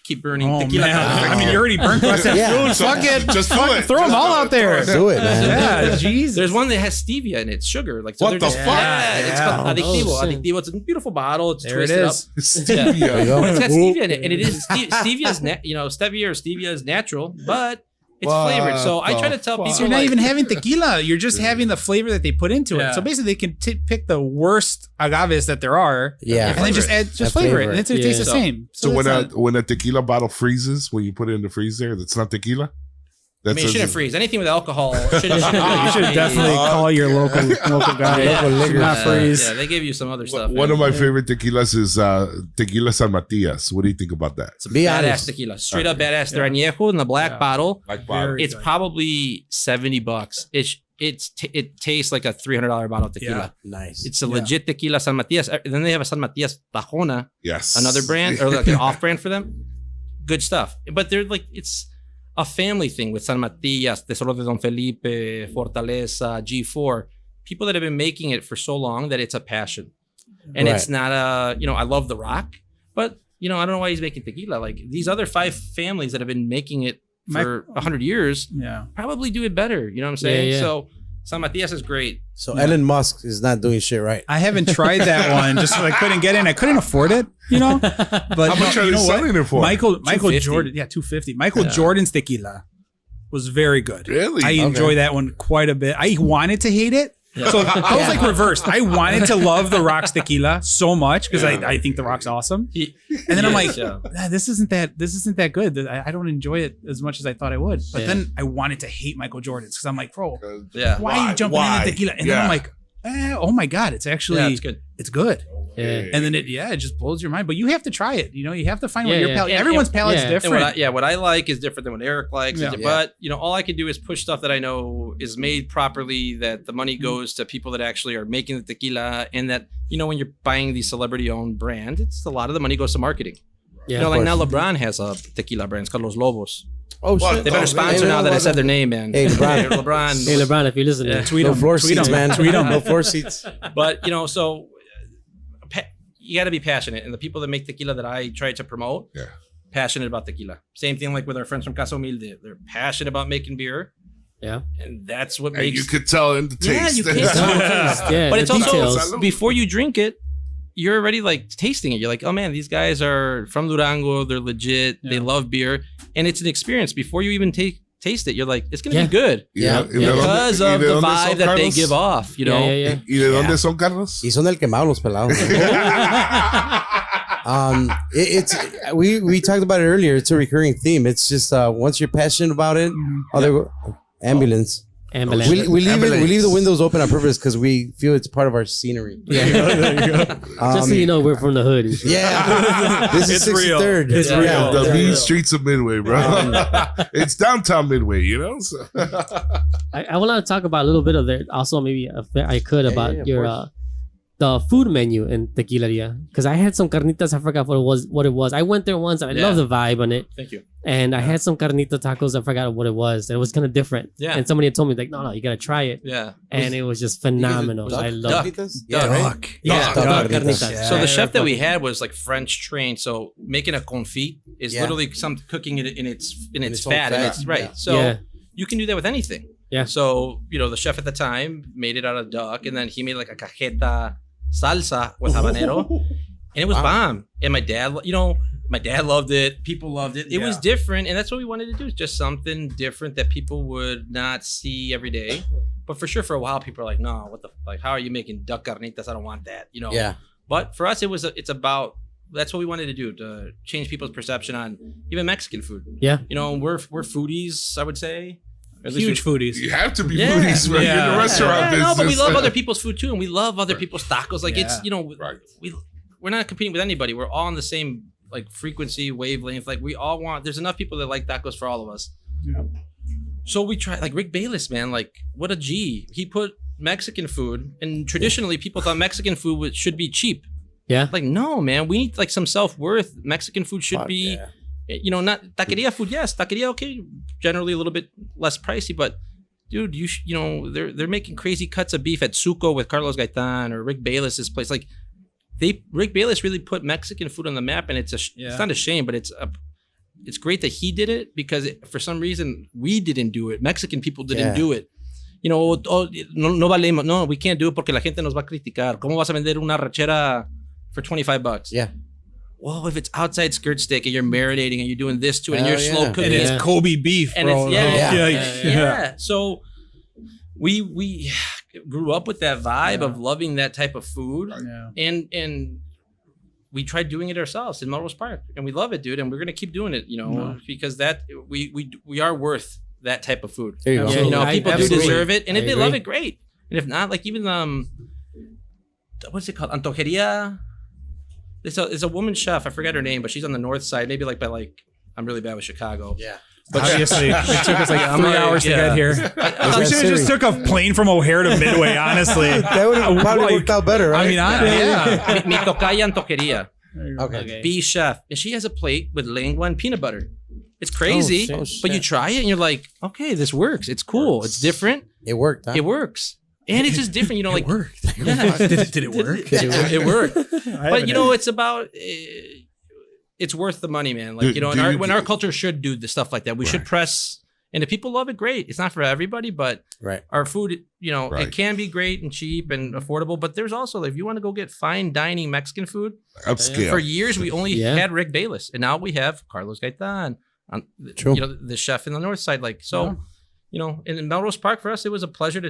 keep burning tequila. Man. I mean, you already burnt us. Yeah. Fuck it. Just do it. Throw them all out there. Do it, man. Yeah, Jesus. There's one that has stevia in it, sugar. Like, so What they're the just, fuck? Yeah, it's called adictivo. Oh, shit. Adictivo. It's a beautiful bottle. It's There it twisted is. up. Stevia. There you go. But it's got stevia in it, and it is stevia's stevia or stevia is natural, but it's flavored. So I try to tell people, So you're not even having tequila. You're just having the flavor that they put into Yeah. it. So basically, they can pick the worst agaves that there are, Yeah. and then just add flavor it, and it tastes the So- same. So that's when a tequila bottle freezes, when you put it in the freezer, that's not tequila. I mean, it shouldn't freeze. Anything with alcohol shouldn't you should definitely call your local guy. Local liquor. Do not freeze. Yeah, they give you some other stuff. One of my favorite tequilas is Tequila San Matias. What do you think about that? It's a Be badass honest. tequila, straight up badass. They're añejo in the black bottle. Like Very It's good. probably $70. It tastes like a $300 bottle of tequila. Nice. It's a legit tequila San Matias. And then they have a San Matias Tajona, yes, another brand or like an off brand for them. Good stuff. But they're like, it's a family thing with San Matias, Tesoro de Don Felipe, Fortaleza, G4. People that have been making it for so long that it's a passion. And it's not I love The Rock, but I don't know why he's making tequila. Like, these other 5 families that have been making it for 100 years Yeah. probably do it better. You know what I'm saying? Yeah. So San Matias is great. So Elon Musk is not doing shit right. I haven't tried that one just because I couldn't get in. I couldn't afford it, But How much are you they know what? selling it for? Michael 250. Jordan, $250. Michael Jordan's tequila was very good. Really? I enjoy that one quite a bit. I wanted to hate it. So I was like reversed. I wanted to love The Rock's tequila so much because I think The Rock's awesome. And then I'm like, this isn't that good. I don't enjoy it as much as I thought I would. But then I wanted to hate Michael Jordan's because I'm like, bro, why are you jumping into tequila? And then I'm like, oh my God, it's actually Yeah, it's good. It's good. Yeah. And then it just blows your mind. But you have to try it. You have to find what Yeah, your yeah. palate. And- Everyone's and- palate's yeah. different. And what I like is different than what Eric likes. Yeah. But all I can do is push stuff that I know is made properly, that the money goes to people that actually are making the tequila, and that when you're buying the celebrity-owned brand, it's a lot of the money goes to marketing. Yeah. Like now LeBron has a tequila brand. It's called Los Lobos. Oh, What? shit. They better Oh, sponsor man. now that I said their name, man. Hey, LeBron. LeBron. Hey, LeBron, if you're listening, Yeah. Tweet No 'em. floor Tweet seats, 'em. man. Tweet 'em. No floor seats. But so you got to be passionate, and the people that make tequila that I try to promote, passionate about tequila. Same thing like with our friends from CasaHumilde. They're passionate about making beer, yeah. and that's what And makes. you could tell in the Yeah, taste. you can tell. Yeah, But the it's also details. before you drink it, you're already like tasting it. You're like, oh man, these guys are from Durango. They're legit. They love beer, and it's an experience. Before you even taste it, you're like, it's gonna be good Yeah. because of the vibe that they give off. Yeah, yeah, yeah. ¿Y de dónde son, Carlos? Y son del quemado los pelados. We talked about it earlier. It's a recurring theme. It's just once you're passionate about it, ambulance. Ambulance. We leave Ambulance. we leave the windows open on purpose because we feel it's part of our scenery. Just so you know, we're from the hood. Yeah, this is It's real. 63rd. It's real. Yeah. The mean streets of Midway, bro. It's downtown Midway, So. I want to talk about a little bit of it. Also, maybe if I could about of your course. the food menu in Tequileria, because I had some carnitas. I forgot what it was. I went there once and I love the vibe on it. Thank you. And I had some carnita tacos. I forgot what it was. It was kind of different. Yeah. And somebody had told me like, no, you gotta try it. Yeah. And it was just phenomenal. I love it. Yeah, right? Duck. Yeah, Duck duck carnitas. carnitas. So the chef that we had was like French trained. So making a confit is literally cooking it in its its own fat, and fat. it's right. Yeah. So Yeah. you can do that with anything. Yeah. So the chef at the time made it out of duck, and then he made like a cajeta salsa with habanero, and it was bomb. And my dad, my dad loved it. People loved it. It was different, and that's what we wanted to do. Just something different that people would not see every day. But for sure, for a while, people are like, "No, what the how are you making duck carnitas? I don't want that." Yeah. But for us, it's about that's what we wanted to do, to change people's perception on even Mexican food. Yeah. We're foodies, I would say. At least Huge foodies. You have to be Yeah. foodies, man. You're in the restaurant business. No, but we love other people's food too, and we love other people's tacos. Like it's Right. we're not competing with anybody. We're all on the same like frequency, wavelength. Like we all want. There's enough people that like tacos for all of us. Yeah. So we tried like Rick Bayless, man. Like what a G. He put Mexican food, and traditionally people thought Mexican food should be cheap. Yeah. Like no, man. We need like some self-worth. Mexican food should Fuck be. yeah. Not taqueria food. Yes, taqueria. Okay, generally a little bit less pricey, but dude, they're making crazy cuts of beef at Suco with Carlos Gaitan or Rick Bayless's place. Like Rick Bayless really put Mexican food on the map, and it's not a shame, but it's great that he did it because for some reason we didn't do it. Mexican people didn't do it. No valemos. No, we can't do it porque la gente nos va a criticar. ¿Cómo vas a vender una rachera for $25? Yeah. Well, if it's outside skirt steak and you're marinating and you're doing this to it and you're slow cooking And it, it's Kobe beef, and bro. it's So we grew up with that vibe of loving that type of food, and we tried doing it ourselves in Melrose Park, and we love it, dude. And we're gonna keep doing it, because that we are worth that type of food. There you go. Yeah, People do absolutely. deserve it, and if I they agree. love it, great. And if not, like even what's it called, Antojeria. It's a woman chef. I forget her name, but she's on the north side. Maybe I'm really bad with Chicago. Yeah. But obviously, it took us like 3 hours to get here. We should have just took a plane from O'Hare to Midway, honestly. That would have probably worked out better, right? I mean, Mi tocaya Antojeria. okay. Bee chef, and she has a plate with lengua and peanut butter. It's crazy, Oh, shit. but you try it and you're like, okay, this works. It's cool. It's different. It worked, huh? It works, and it's just different. Like worked. Yeah. Did it work? It worked. But it's about. It's worth the money, man. Like when our culture should do the stuff like that, we should press. And if people love it, great. It's not for everybody, but Right. our food, it can be great and cheap and affordable. But there's also, if you want to go get fine dining Mexican food, Upscale. for years we only had Rick Bayless, and now we have Carlos Gaitan, True. the chef in the north side. Like so, in Melrose Park for us, it was a pleasure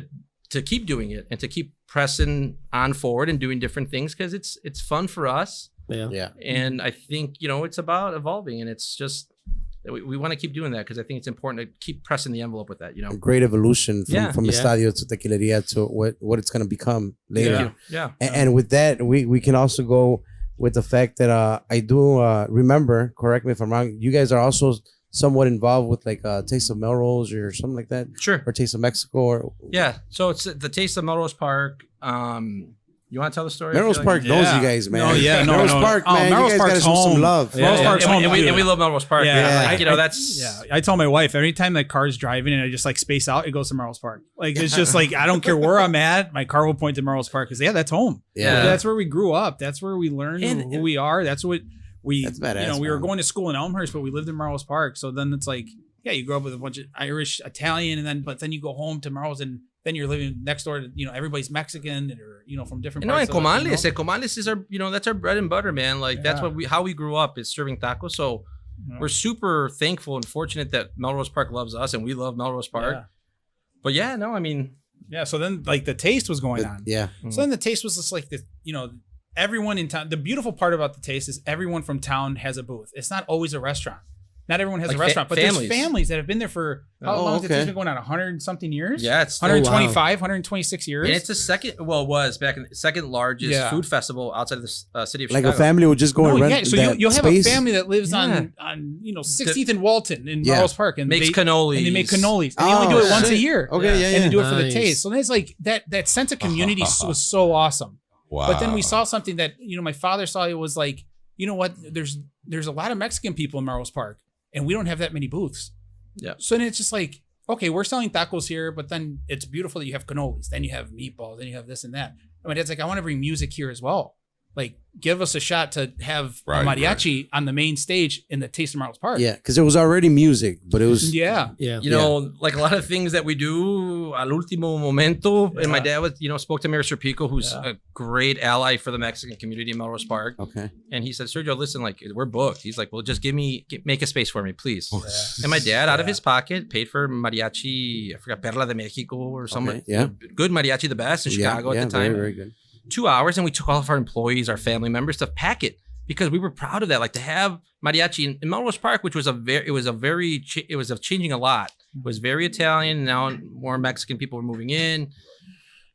to keep doing it and to keep pressing on forward and doing different things because it's fun for us. Yeah. Yeah. And I think it's about evolving, and it's we want to keep doing that because I think it's important to keep pressing the envelope with that. You know, A great evolution from Yeah. Estadio to Tequileria to what it's going to become later. yeah. And with that, we can also go with the fact that I do remember, correct me if I'm wrong, you guys are also somewhat involved with like Taste of Melrose or something like that, Sure. or Taste of Mexico, or Yeah. So it's the Taste of Melrose Park. You want to tell the story? Melrose Park knows Yeah. you guys, man. No, yeah, no, Melrose no. Park, Oh, man. Melrose You guys Park's gotta show some home. love. Yeah. Melrose Park's home, and dude. we love Melrose Park. Yeah. Like, you know, that's I tell my wife every time the car's driving and I just like space out, it goes to Melrose Park. Like it's just like I don't care where I'm at, my car will point to Melrose Park because that's home. Yeah. That's where we grew up. That's where we learned And- who we are. That's what we. That's badass, we were man. going to school in Elmhurst, but we lived in Melrose Park. So then it's like, yeah, you grow up with a bunch of Irish, Italian, but then you go home to Melrose and then you're living next door to everybody's Mexican or from different No, parts. and of it, Comales. Comales is our, that's our bread and butter, man. Like that's how we grew up is serving tacos. So we're super thankful and fortunate that Melrose Park loves us and we love Melrose Park. Yeah. But yeah, no, I mean, Yeah. So then like the taste was going on. Yeah. So then the taste was just like everyone in town. The beautiful part about the taste is everyone from town has a booth. It's not always a restaurant. Not everyone has Like a restaurant, but families. there's families that have been there for how Oh, long has the okay. taste been going on? 100 and something years? yeah, it's 125, 126 years. and it's the second. Well, it was back in the second largest Yeah. food festival outside of the city of Like Chicago. a family would just go and rent So that you'll have space. a family that lives Yeah. on 16th and Walton in Yeah. Melrose Park and makes they, cannolis. and they make cannolis. And they only do it once a shit. year. Okay, yeah, And they do it for the Nice. taste. So it's like that sense of community was so awesome. Wow. But then we saw something that my father saw. It was like, you know what? There's a lot of Mexican people in Melrose Park, and we don't have that many booths. Yeah. So then it's just like, okay, we're selling tacos here, but then it's beautiful that you have cannolis, then you have meatballs, then you have this and that. And my dad's like, I want to bring music here as well. Like, give us a shot to have a mariachi on the main stage in the Taste of Melrose Park. Yeah, because there was already music, but it was Yeah. Yeah. You know, like a lot of things that we do al último momento. And my dad spoke to Mayor Serpico, who's a great ally for the Mexican community in Melrose Park. okay. And he said, Sergio, listen, like we're booked. He's like, well, just make a space for me, please. And my dad, out of his pocket, paid for mariachi, I forgot, Perla de Mexico or something. Okay, yeah. Good mariachi, the best in Chicago at the time. Very, very good. 2 hours, and we took all of our employees, our family members to pack it because we were proud of that. Like to have mariachi in Melrose Park, which was changing a lot. It was very Italian. Now more Mexican people were moving in.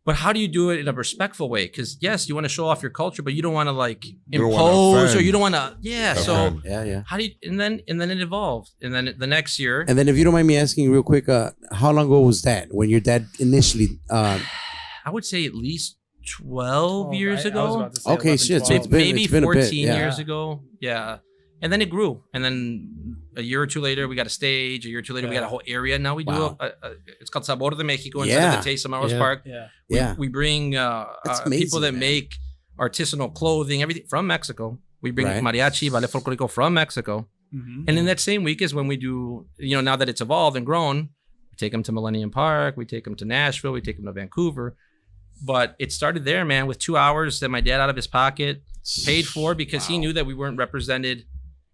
But how do you do it in a respectful way? Because yes, you want to show off your culture, but you don't want to like don't wanna impose or offend. you don't want to. Yeah. So Offend. Yeah. how do you? And then it evolved. And then the next year, And then, if you don't mind me asking real quick, how long ago was that when your dad initially? I would say at least 12 years ago. Okay, shit, so it's been- Maybe been a bit, 14 yeah. years ago. Yeah. And then it grew. And then a year or two later, we got a stage. A year or two later, we got a whole area. Now we Wow. do it's called Sabor de Mexico instead Yeah. of the Taste of Melrose Yeah. Park. Yeah. Yeah. We bring That's amazing, people that man. make artisanal clothing, everything from Mexico. We bring Right. mariachi, ballet folklorico from Mexico. Mhm. And in that same week is when we do, now that it's evolved and grown, we take them to Millennium Park, we take them to Nashville, we take them to Vancouver. But it started there, man, with 2 hours that my dad out of his pocket paid for because he knew that we weren't represented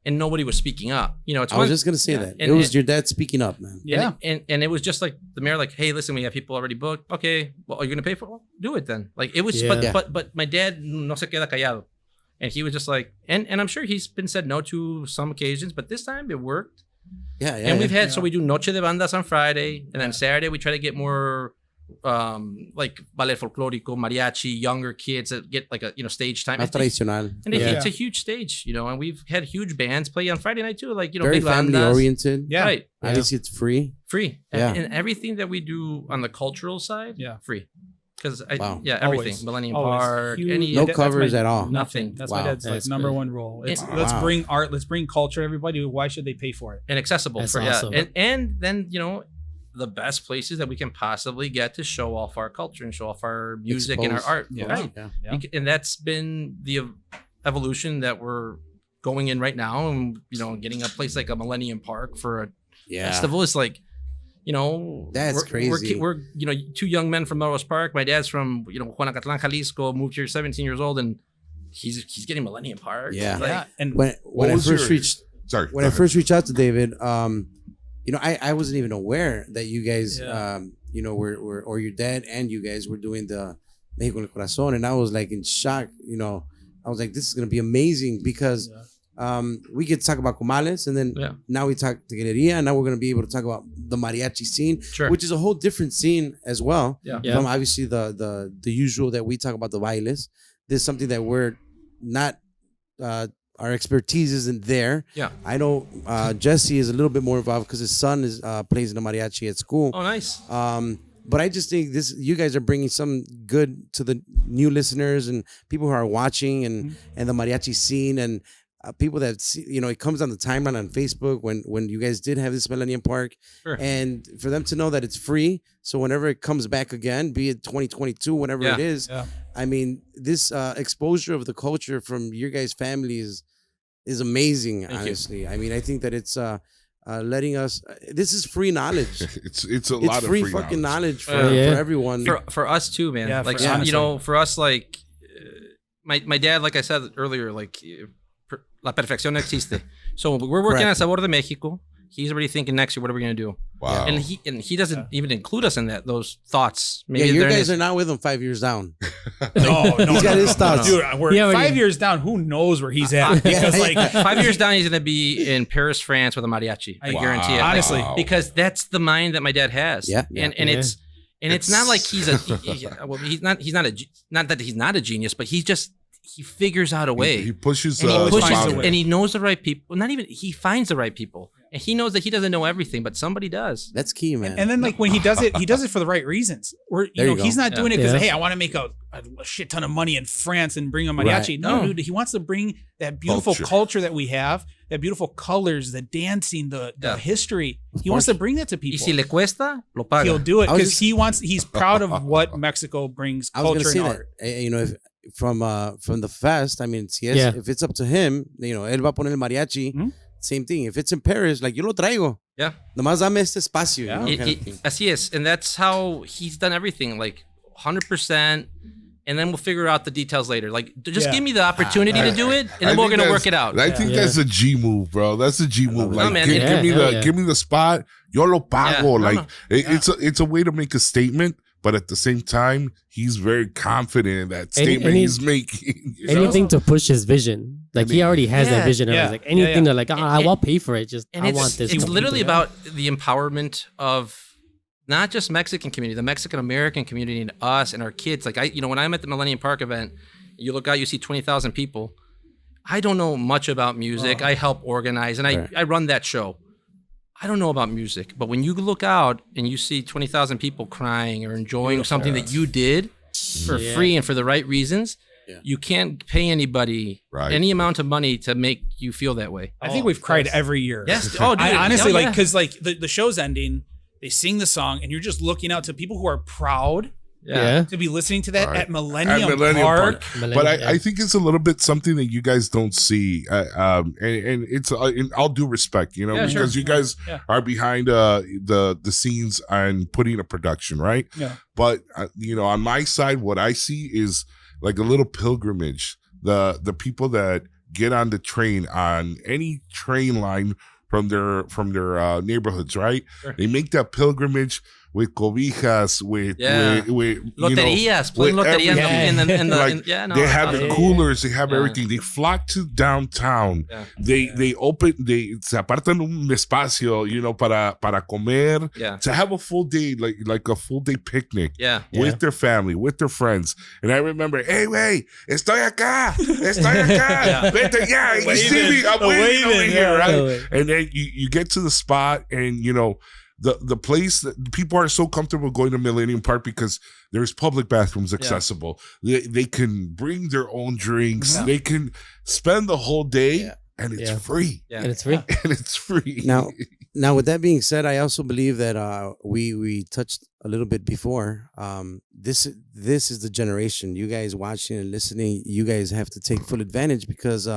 and nobody was speaking up. It's I was just gonna say that And- it was and- your dad speaking up, man. Yeah. And it was just like the mayor, like, hey, listen, we have people already booked. Okay, well, are you gonna pay for it? Well, do it then. Like it was, Yeah. but my dad no se queda callado, and he was just like, and I'm sure he's been said no to some occasions, but this time it worked. Yeah, And we've had so we do Noche de Bandas on Friday, and then Saturday we try to get more like ballet folklorico, mariachi, younger kids that get like a stage time. más tradicional. And Yeah. it's a huge stage, and we've had huge bands play on Friday night too, like Very big family bandas. oriented. Yeah. Right. Obviously, it's free. Free. Yeah. And everything that we do on the cultural side, free. Because Wow. everything. Always. Millennium Always. Park, Huge. any No That's covers my- at all. nothing. That's Wow. my dad's That's number good. one rule. Let's Wow. bring art. Let's bring culture. Everybody. Why should they pay for it? and accessible That's for awesome. and then the best places that we can possibly get to show off our culture and show off our music and our Expose. art. Yeah. Right. Yeah. Yeah. And that's been the evolution that we're going in right now. And getting a place like a Millennium Park for a Yeah. festival is like, That's we're, crazy. We're two young men from Melrose Park. My dad's from Juanacatlan, Jalisco, moved here 17 years old, and he's getting Millennium Park. Yeah. Like, Yeah. And When I was first your- reached Sorry. when I first reached out to David, I wasn't even aware that you guys, Yeah. were or your dad and you guys were doing the Mexico en el Corazón, and I was like in shock. I was like, this is gonna be amazing because we get to talk about Comales, and then now we talk Tequileria, and now we're going to be able to talk about the mariachi scene, which is a whole different scene as well. From obviously the usual that we talk about, the bailes. This is something that we're not, our expertise isn't there. I know Jesse is a little bit more involved because his son is plays in the mariachi at school. Oh, nice. But I just think you guys are bringing some good to the new listeners and people who are watching, and the mariachi scene, and people that see, it comes on the timeline on Facebook when you guys did have this Millennium Park, and for them to know that it's free. So whenever it comes back again, be it 2022, whenever it is, I mean, this exposure of the culture from your guys' families is amazing. Honestly, I mean, I think that it's letting us. This is free knowledge. it's a lot of free fucking knowledge for everyone. For us too, man. Yeah, like for us, like my dad, like I said earlier, like la perfección no existe. So we're working on Sabor de Mexico. He's already thinking next year, what are we gonna do? Wow. And he doesn't even include us in those thoughts. Maybe your guys are not with him 5 years down. No, he's got his thoughts. Dude, we're 5 years down. Who knows where he's at? Because like 5 years down, he's gonna be in Paris, France with a mariachi. I guarantee it. Honestly, because that's the mind that my dad has. And it's not like he's not that he's not a genius, but he figures out a way. He pushes and he knows the right people. Not even he finds the right people, and he knows that he doesn't know everything, but somebody does. That's key, man. And then like when he does it for the right reasons. Where he's not doing it because hey, I want to make a shit ton of money in France and bring a mariachi. No, dude, he wants to bring that beautiful culture that we have, that beautiful colors, the dancing, the history. He wants to bring that to people. Y si le cuesta, lo paga. He'll do it because he's proud of what Mexico brings culture and art. From the fest, I mean, if it's up to him, él va a poner el mariachi. Same thing. If it's in Paris, like, yo lo traigo. Yeah. Nomás dame este espacio. Así es. And that's how he's done everything, like 100%. And then we'll figure out the details later. Like, just give me the opportunity to do it, and then we're gonna work it out. I think that's a G move, bro. That's a G move. Like, give me the spot. Yo lo pago. It's a way to make a statement. But at the same time, he's very confident in that statement he's making. Anything to push his vision. Like, he already has that vision. Like, anything to like, I won't pay for it. I want this. It's literally about the empowerment of not just Mexican community, the Mexican American community, and us and our kids. Like, when I'm at the Millennium Park event, you look out, you see 20,000 people. I don't know much about music. I help organize, and I run that show. I don't know about music, but when you look out and you see 20,000 people crying or enjoying something that you did for free and for the right reasons, you can't pay anybody any amount of money to make you feel that way. I think we've cried every year. Yes. Oh, dude. Honestly, because the show's ending, they sing the song, and you're just looking out to people who are proud. To be listening to that at Millennium Park. But I think it's a little bit something that you guys don't see. And it's in all due respect, because you guys are behind the scenes and putting a production, right? Yeah. But, on my side, what I see is like a little pilgrimage. The people that get on the train, on any train line from their neighborhoods, right? Sure. They make that pilgrimage with cobijas, with loterias, they have the coolers, they have everything. They flock to downtown. Yeah. They se apartan un espacio, para comer, to have a full day, like a full day picnic, with their family, with their friends. And I remember, hey, estoy acá, vete ya, you see me, I'm waving over here, right? And then you get to the spot, and the place that people are so comfortable going to Millennium Park because there's public bathrooms accessible. They can bring their own drinks. They can spend the whole day, and it's free. And it's free. And it's free. Now, with that being said, I also believe that we touched a little bit before. This is the generation. You guys watching and listening, you guys have to take full advantage because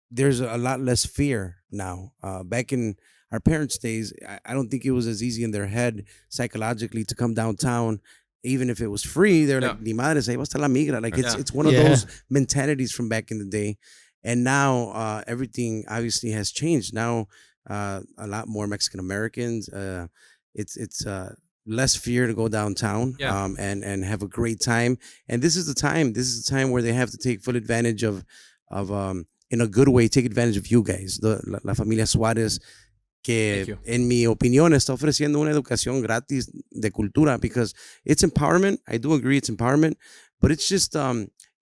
there's a lot less fear now. Back in our parents' days, I don't think it was as easy in their head psychologically to come downtown. Even if it was free, they're like, ni madre, se va a estar la migra. Like, it's one of those mentalities from back in the day. And now everything obviously has changed. Now a lot more Mexican Americans. It's less fear to go downtown and have a great time. And this is the time. This is the time where they have to take full advantage of in a good way, take advantage of you guys, la familia Suarez, que en mi opinión está ofreciendo una educación gratis de cultura, because it's empowerment. I do agree it's empowerment, but it's just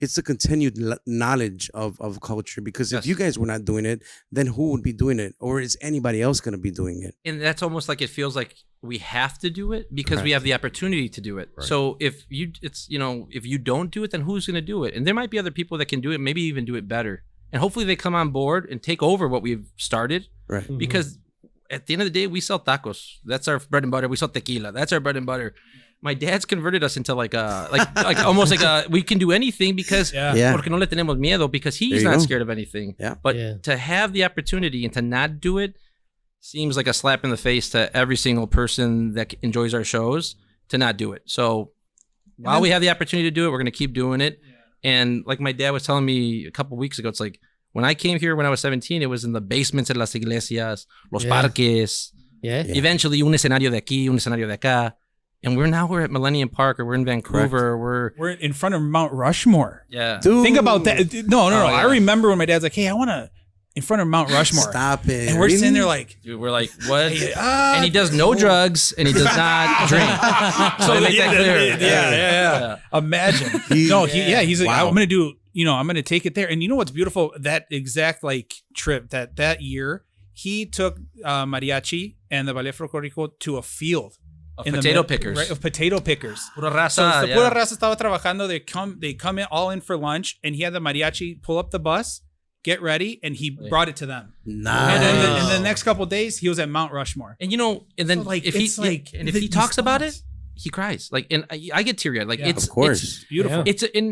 it's the continued knowledge of culture, because if you guys were not doing it, then who would be doing it? Or is anybody else going to be doing it? And that's almost like it feels like we have to do it because we have the opportunity to do it. Right. So if you don't do it, then who's going to do it? And there might be other people that can do it, maybe even do it better. And hopefully they come on board and take over what we've started. Right. Because at the end of the day, we sell tacos. That's our bread and butter. We sell tequila. That's our bread and butter. My dad's converted us into like almost like we can do anything because porque no le tenemos miedo, because he's not scared of anything. Yeah. But to have the opportunity and to not do it seems like a slap in the face to every single person that enjoys our shows to not do it. So while we have the opportunity to do it, we're going to keep doing it. Yeah. And like my dad was telling me a couple of weeks ago, it's like when I came here when I was 17, it was in the basements of las iglesias, los parques. Yeah. Eventually, un escenario de aquí, un escenario de acá. And we're at Millennium Park, or we're in Vancouver. We're in front of Mount Rushmore. Yeah. Dude. Think about that. No. I remember when my dad's like, hey, I want to in front of Mount Rushmore. Stop it. And we're sitting there like, dude, we're like, what? And he does no drugs and he does not drink. So they make that clear. Yeah. Imagine. He's like, wow. I'm going to do, I'm going to take it there. And you know what's beautiful? That exact like trip that year, he took mariachi and the Ballet Folklorico to a field. Of potato pickers. Right, of potato pickers. Pura raza. So the pura raza estaba trabajando. They come in all in for lunch, and he had the mariachi pull up the bus, get ready, and he brought it to them. Nice. And then the next couple of days, he was at Mount Rushmore. And and then so if he talks about it, he cries. Like, and I get teary-eyed. Like, it's of course it's beautiful. Yeah.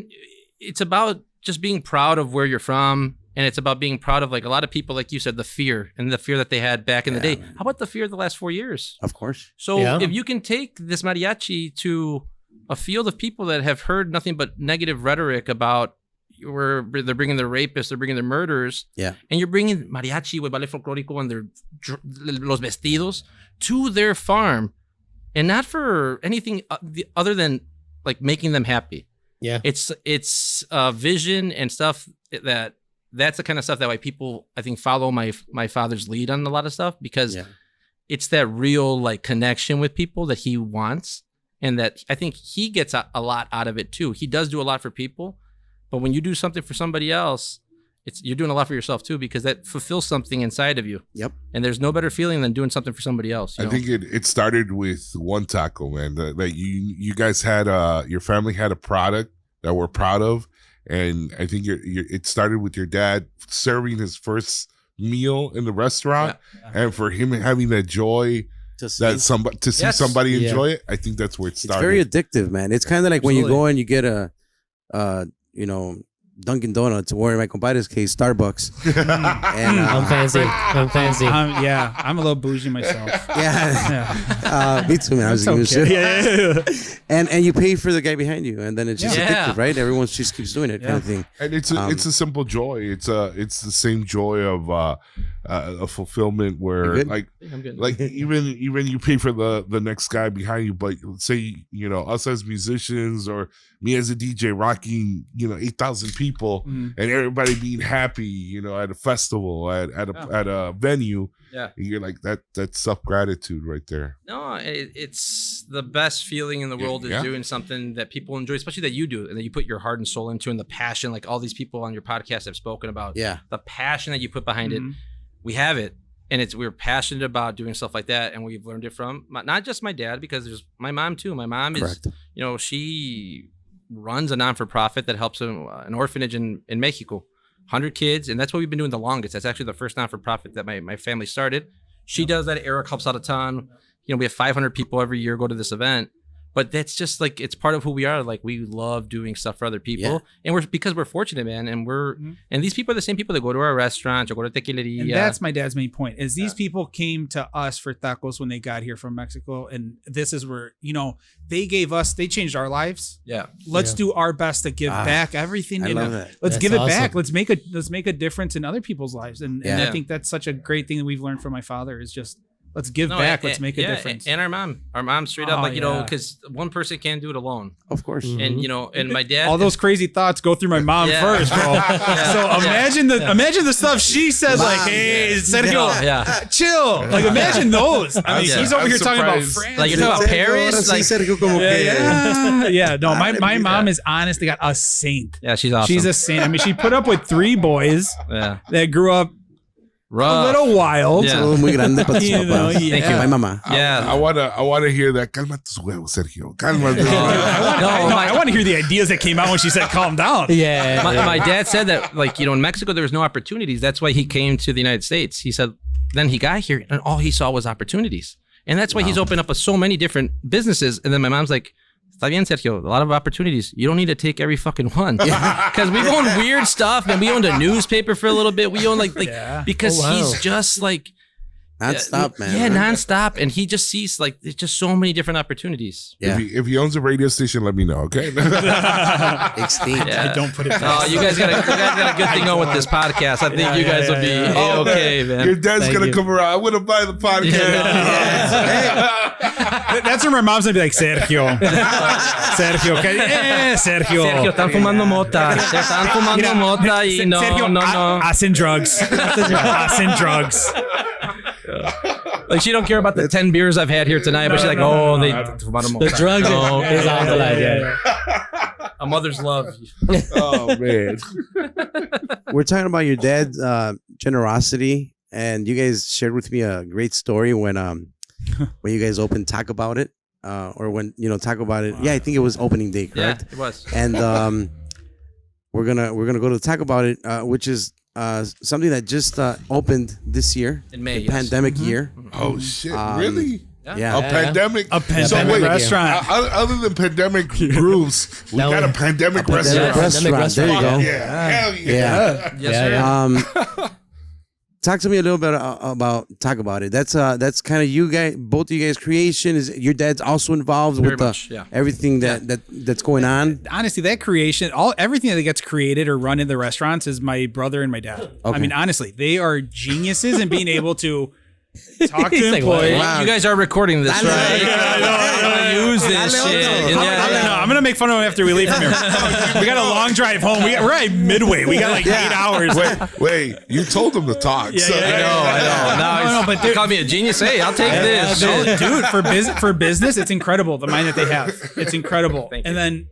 It's about just being proud of where you're from. And it's about being proud of, like, a lot of people, like you said, the fear that they had back in the day. Man. How about the fear of the last 4 years? Of course. So if you can take this mariachi to a field of people that have heard nothing but negative rhetoric about where they're bringing their rapists, they're bringing their murderers, and you're bringing mariachi with ballet folklorico and their los vestidos to their farm, and not for anything other than like making them happy. Yeah, it's vision and stuff that's the kind of stuff that why people, I think, follow my father's lead on a lot of stuff, because it's that real like connection with people that he wants, and that I think he gets a lot out of it too. He does do a lot for people, but when you do something for somebody else, you're doing a lot for yourself too, because that fulfills something inside of you. Yep. And there's no better feeling than doing something for somebody else. I think it started with one taco, man. That you guys had your family had a product that we're proud of. And I think it started with your dad serving his first meal in the restaurant, and for him having that joy to see somebody enjoy it. I think that's where it started. It's very addictive, man. It's kind of like when you go and you get a, Dunkin' Donuts, or in my compadre's case, Starbucks. And, I'm fancy. I'm a little bougie myself. Me too, man. I was giving shit. And you pay for the guy behind you, and then it's just addictive, right? Everyone just keeps doing it, kind of thing. And it's a simple joy. It's the same joy of a fulfillment where like even you pay for the next guy behind you, but say us as musicians or me as a DJ rocking 8,000 people and everybody being happy at a festival at a venue, and you're like that's self-gratitude right there. No, it's the best feeling in the world is doing something that people enjoy, especially that you do and that you put your heart and soul into, and the passion, like all these people on your podcast have spoken about. The passion that you put behind it, we have it, and we're passionate about doing stuff like that, and we've learned it from not just my dad, because there's my mom too. My mom is she runs a non-for-profit that helps an orphanage in Mexico, 100 kids, and that's what we've been doing the longest. That's actually the first non-for-profit that my family started. She does that. Eric helps out a ton. We have 500 people every year go to this event, but that's just like, it's part of who we are. Like, we love doing stuff for other people, and because we're fortunate, man, and and these people are the same people that go to our restaurants or go to Tequileria. And that's my dad's main point, is these people came to us for tacos when they got here from Mexico, and this is where they changed our lives. Let's do our best to give back everything. I love that. Let's give it back. Let's make a difference in other people's lives, and I think that's such a great thing that we've learned from my father, is just let's give No, back. and- Let's make a difference. And our mom straight up, Oh, like, you know, yeah. because one person can't do it alone. Of course. And, you know, and my dad. All those crazy thoughts go through my mom Yeah. first, bro. So imagine the stuff she says, like, "Hey, Sergio, Yeah. chill." Like, imagine those. I mean, Yeah. he's over I'm here talking about surprised. France. Like, you're talking about Paris? Like, Yeah. No, my mom is honest to God a saint. yeah, she's awesome. She's a saint. I mean, she put up with 3 boys yeah. that grew up a Rough. little wild. Yeah. Saludos muy grande para tus You know, papás. yeah. Thank you. My mama. Yeah. I wanna hear that. Calma tus huevos, Sergio. Calma. I want to hear the ideas that came out when she said, "Calm down." Yeah. My dad said that, like, you know, in Mexico, there was no opportunities. That's why he came to the United States. He said, then he got here and all he saw was opportunities. And that's why he's opened up so many different businesses. And then my mom's like, está bien, Sergio, a lot of opportunities. You don't need to take every fucking one. Because we've owned weird stuff, and we owned a newspaper for a little bit. We owned because he's just like, Non-stop, man. yeah, nonstop. And he just sees like, there's just so many different opportunities. Yeah. If he owns a radio station, let me know, okay? Extinct. Yeah. I don't put it Oh, past. you guys got a good thing going with this podcast. I think you guys will be okay, man. Your dad's Thank gonna you. come around. I'm gonna buy the podcast. That's where my mom's gonna be like, "Sergio, Sergio, Sergio, Sergio, están fumando mota. Se están fumando mota y no, Sergio, no. hacen drugs, hacen drugs." Like, she don't care about the 10 beers I've had here tonight, but she's like, oh, they fumaron mota. The drugs No. is on the line. Yeah. A mother's love. Oh man. We're talking about your dad's generosity, and you guys shared with me a great story when you guys opened Talk About It, or when Talk About It. Yeah, I think it was opening day, Yeah, correct? it was. And we're gonna go to Talk About It, which is something that just opened this year, In May, the yes. pandemic year. Oh shit! Um, really? Yeah. A pandemic. A pandemic wait, restaurant. Other than pandemic grooves, we That got a one- pandemic Pandemic restaurant. restaurant. There you go. Yeah. Hell yeah. Yeah. Yes, Yeah. sir. Talk to me a little bit about Talk About It. That's kind of you guys, both of you guys' creation. Is your dad's also involved Very with much, yeah. everything that's going on? Honestly, that creation, everything that gets created or run in the restaurants is my brother and my dad. I mean, honestly, they are geniuses in being able to talk to He's like, employees. wow. You guys are recording this, right? I use this shit. I'm gonna make fun of him after we leave from here. We got a long drive home. We're at Midway. We got like 8 hours. Wait, you told them to talk. so- I know. No, but They call me a genius. Hey, I'll take this. shit. Dude, for business, it's incredible the mind that they have. It's incredible. Thank you. And then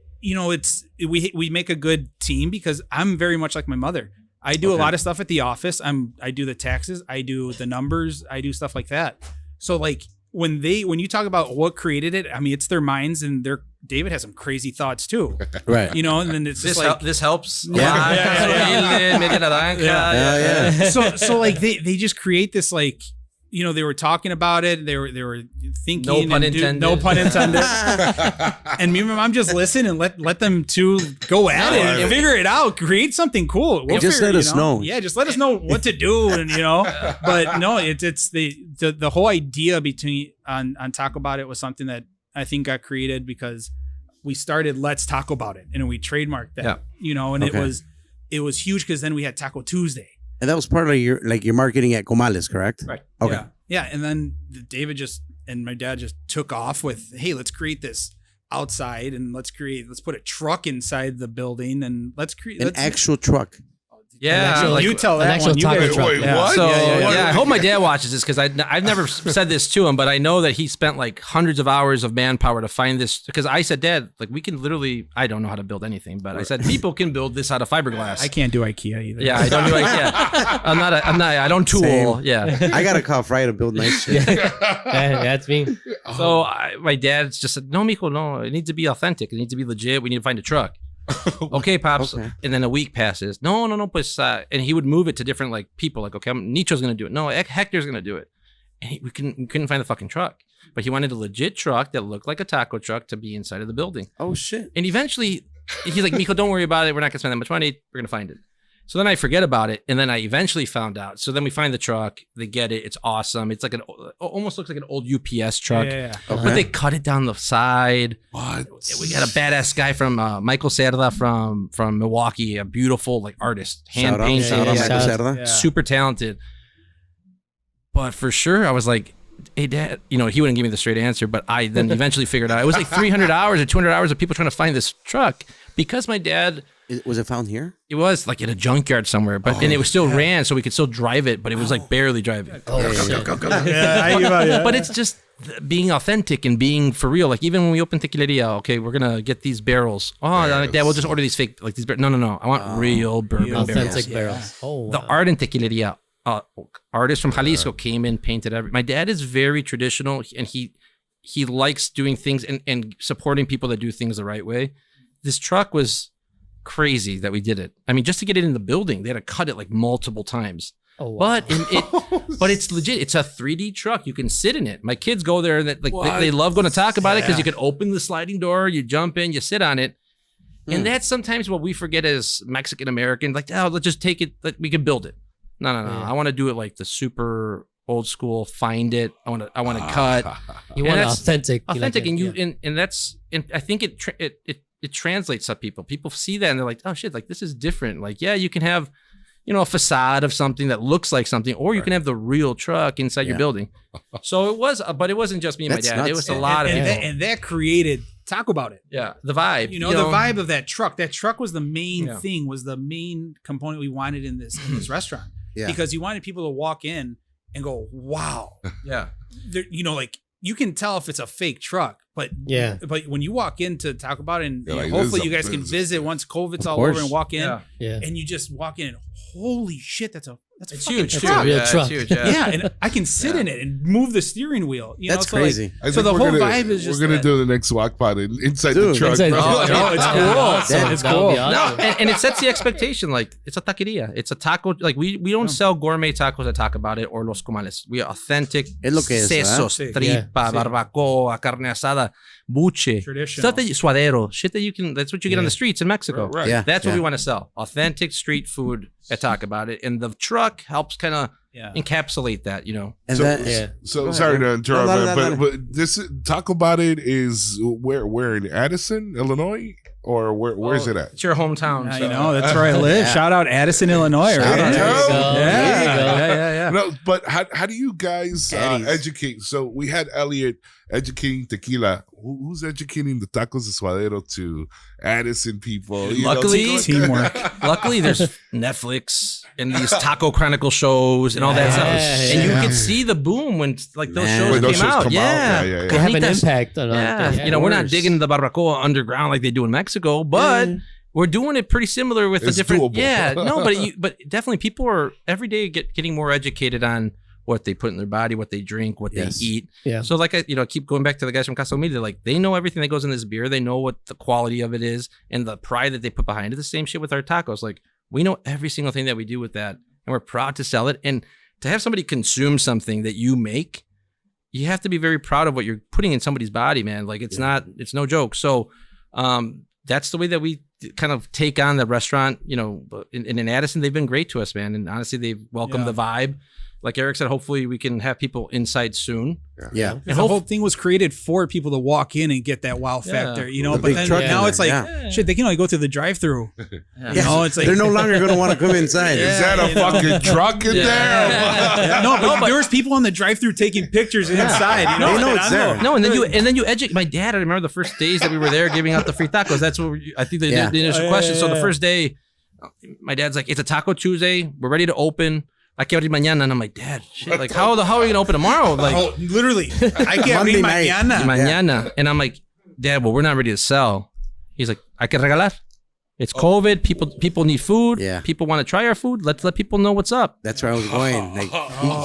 we make a good team because I'm very much like my mother. I do a lot of stuff at the office. I do the taxes, I do the numbers, I do stuff like that. So like when you talk about what created it, I mean it's their minds, and David has some crazy thoughts too. Right. And then it's just This helps. Yeah. Media naranja. so like they just create this like they were talking about it. They were thinking. No pun intended. No pun intended. And me and my mom just listen and let them two go at it and figure it out. Create something cool. We'll Just figure- let us know. Yeah, just let us know what to do, and But no, it's the whole idea on Talk About It was something that I think got created because we started Let's Talk About It, and we trademarked that. And Okay. it was huge because then we had Taco Tuesday. And that was part of your marketing at Comales, correct? Right. Okay. Yeah. And then David and my dad just took off with, hey, let's create this outside and let's put a truck inside the building and let's create An actual truck. Yeah. you tell that actual one. You taco guys- truck. Wait, Yeah. what? So Yeah. I hope my dad watches this because I've never said this to him, but I know that he spent like hundreds of hours of manpower to find this. Because I said, Dad, like we can literally, I don't know how to build anything, but I said people can build this out of fiberglass. I can't do IKEA either. Yeah, I don't do IKEA. I don't tool. Same. Yeah. I got a call Friday to build nice shit. That's me. So my dad's just said, no, Mijo, no, it needs to be authentic. It needs to be legit. We need to find a truck. Okay, Pops. Okay. And then a week passes. No, pues, and he would move it to different like people. Like, okay, Nicho's going to do it. No, Hector's going to do it. And we couldn't find the fucking truck. But he wanted a legit truck that looked like a taco truck to be inside of the building. Oh shit. And eventually, he's like, Mijo, don't worry about it. We're not going to spend that much money. We're going to find it. So then I forget about it. And then I eventually found out. So then we find the truck. They get it. It's awesome. It's like almost looks like an old UPS truck. Yeah. Okay. But they cut it down the side. What? We got a badass guy from Michael Cerda from Milwaukee, a beautiful like artist, hand Shout out, painted, shout out, yeah. Michael Shout Cerda. Yeah. super talented. But for sure, I was like, hey, Dad, he wouldn't give me the straight answer, but I then eventually figured out it was like 300 hours or 200 hours of people trying to find this truck because my dad. Was it found here? It was like in a junkyard somewhere, but and it was still ran, so we could still drive it, but it was like barely driving. But it's just being authentic and being for real. Like even when we open Tequileria, okay, we're gonna get these barrels. Dad, we'll just order these fake like these. No. I want real bourbon Authentic barrels. barrels. Oh, The art in Tequileria, artists from Jalisco came in, painted every. My dad is very traditional, and he likes doing things and supporting people that do things the right way. This truck was crazy that we did it. I mean, just to get it in the building, they had to cut it like multiple times. Oh, wow. But it's legit. It's a 3D truck. You can sit in it. My kids go there and they love going to talk about it because you can open the sliding door, you jump in, you sit on it. And that's sometimes what we forget as Mexican American. Like, let's just take it. Like, we can build it. No. I want to do it like the super old school. Find it. I want to cut. You want authentic. Authentic, You like it, and I think it translates to people. People see that and they're like, oh shit, like this is different. Like, yeah, you can have, a facade of something that looks like something, or you can have the real truck inside your building. So it was, but it wasn't just me and my dad. Nuts. It was a lot of people. And that created talk about it. Yeah, the vibe. The vibe of that truck. That truck was the main thing, was the main component we wanted in this restaurant. Yeah. Because you wanted people to walk in and go, wow. Yeah. Like you can tell if it's a fake truck, but when you walk in to talk about it, and like, hopefully you guys can visit once COVID's all over and walk in, and you just walk in and holy shit, that's a fucking huge. truck. It's a real truck. It's huge, And I can sit in it and move the steering wheel. That's crazy. So the whole vibe is just we're gonna do the next GuacPod inside the truck. Inside the bro. truck. it's cool. It's cool. No, and it sets the expectation. Like it's a taqueria. It's a taco. Like we don't sell gourmet tacos at Talk About It or Los Comales. We are authentic. Es lo que es, sesos, ¿verdad? tripa, barbacoa, carne asada, buche, Traditional. stuff that suadero, shit that you can. That's what you get on the streets in Mexico. Right. Yeah. That's what we want to sell. Authentic street food at Talk About It, and the truck helps kind of encapsulate that. And So sorry to interrupt, No. but this Talk About It is where in Addison, Illinois, or where's it at? It's your hometown. That's where I live. Shout out Addison, Illinois. Shout out. There you go. Yeah. No, but how do you guys educate? So we had Elliot educating tequila. Who's educating the tacos de suadero to Addison people? Luckily, teamwork. Luckily, there's Netflix and these Taco Chronicle shows and all that stuff. And you could see the boom when like those shows When those came shows out. come out. Yeah. They have an impact on we're not digging the barbacoa underground like they do in Mexico, but we're doing it pretty similar with It's the different. doable. Yeah, no, but definitely people are every day getting more educated on what they put in their body, what they drink, what they eat. Yeah. So like I keep going back to the guys from CasaHumilde, like they know everything that goes in this beer. They know what the quality of it is and the pride that they put behind it. The same shit with our tacos. Like we know every single thing that we do with that, and we're proud to sell it. And to have somebody consume something that you make, you have to be very proud of what you're putting in somebody's body, man. Like it's no joke. So that's the way that we kind of take on the restaurant. In Addison, they've been great to us, man. And honestly, they've welcomed the vibe. Like Eric said, hopefully we can have people inside soon. Yeah. And the whole thing was created for people to walk in and get that wow factor, But then now it's like, shit, they can only go through the drive-through. It's like they're no longer going to want to come inside. Is that a fucking truck in there? No, but there was people on the drive-through taking pictures inside. They know it's there. No, and then you educate. My dad, I remember the first days that we were there giving out the free tacos. That's what I think the initial question. So the first day, my dad's like, it's a Taco Tuesday. We're ready to open. I can't abrir mañana, and I'm like, Dad, shit, like how are you gonna open tomorrow? Like, literally, I can't abrir mañana, and I'm like, Dad, well, we're not ready to sell. He's like, I can regalar. It's COVID. People need food. Yeah. People want to try our food. Let's let people know what's up. That's where I was going. Like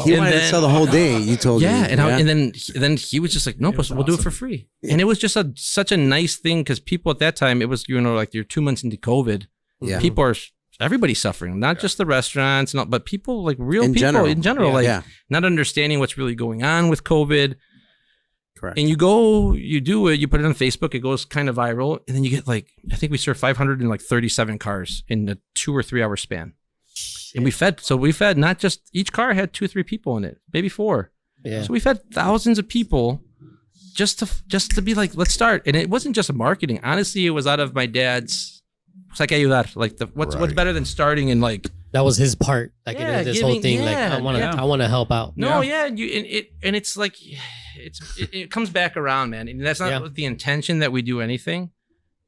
he wanted to sell the whole day. You told me. And then he was just like, no, we'll do it for free. Yeah. And it was just such a nice thing because people at that time, it was like you're 2 months into COVID. Yeah. Everybody's suffering, not just the restaurants, but people like real in people in general, not understanding what's really going on with COVID. Correct. And you do it, you put it on Facebook, it goes kind of viral, and then you get I think we served 537 cars in a 2 or 3 hour span. And we fed not just, each car had 2 or 3 people in it, maybe 4. Yeah. So we fed thousands of people just to be like, let's start. And it wasn't just marketing. Honestly, it was out of my dad's, hay que ayudar. Like what's better than starting and like that was his part, like Yeah, in this whole giving- thing. yeah, I want to help out. No, yeah, and it's like it comes back around, man. And that's not with the intention that we do anything,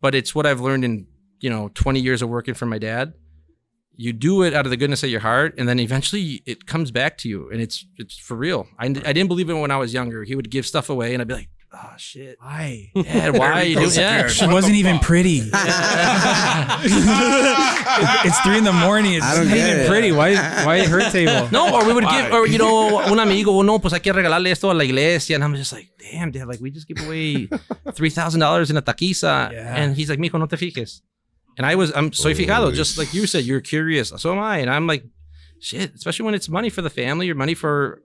but it's what I've learned in 20 years of working for my dad. You do it out of the goodness of your heart, and then eventually it comes back to you, and it's for real. I didn't believe it when I was younger. He would give stuff away, and I'd be like, oh shit, Why? yeah, why are you doing that? She wasn't even pretty. It's 3 a.m. It's I don't not get even it. pretty. Why her table? No, or we would give, or un amigo, no, pues hay que regalarle esto a la iglesia, and I'm just like, damn, Dad, like we just give away $3,000 in a taquiza, and he's like, mijo, no te fijes. And I'm soy fijado, just like you said, you're curious. So am I, and I'm like, shit, especially when it's money for the family or money for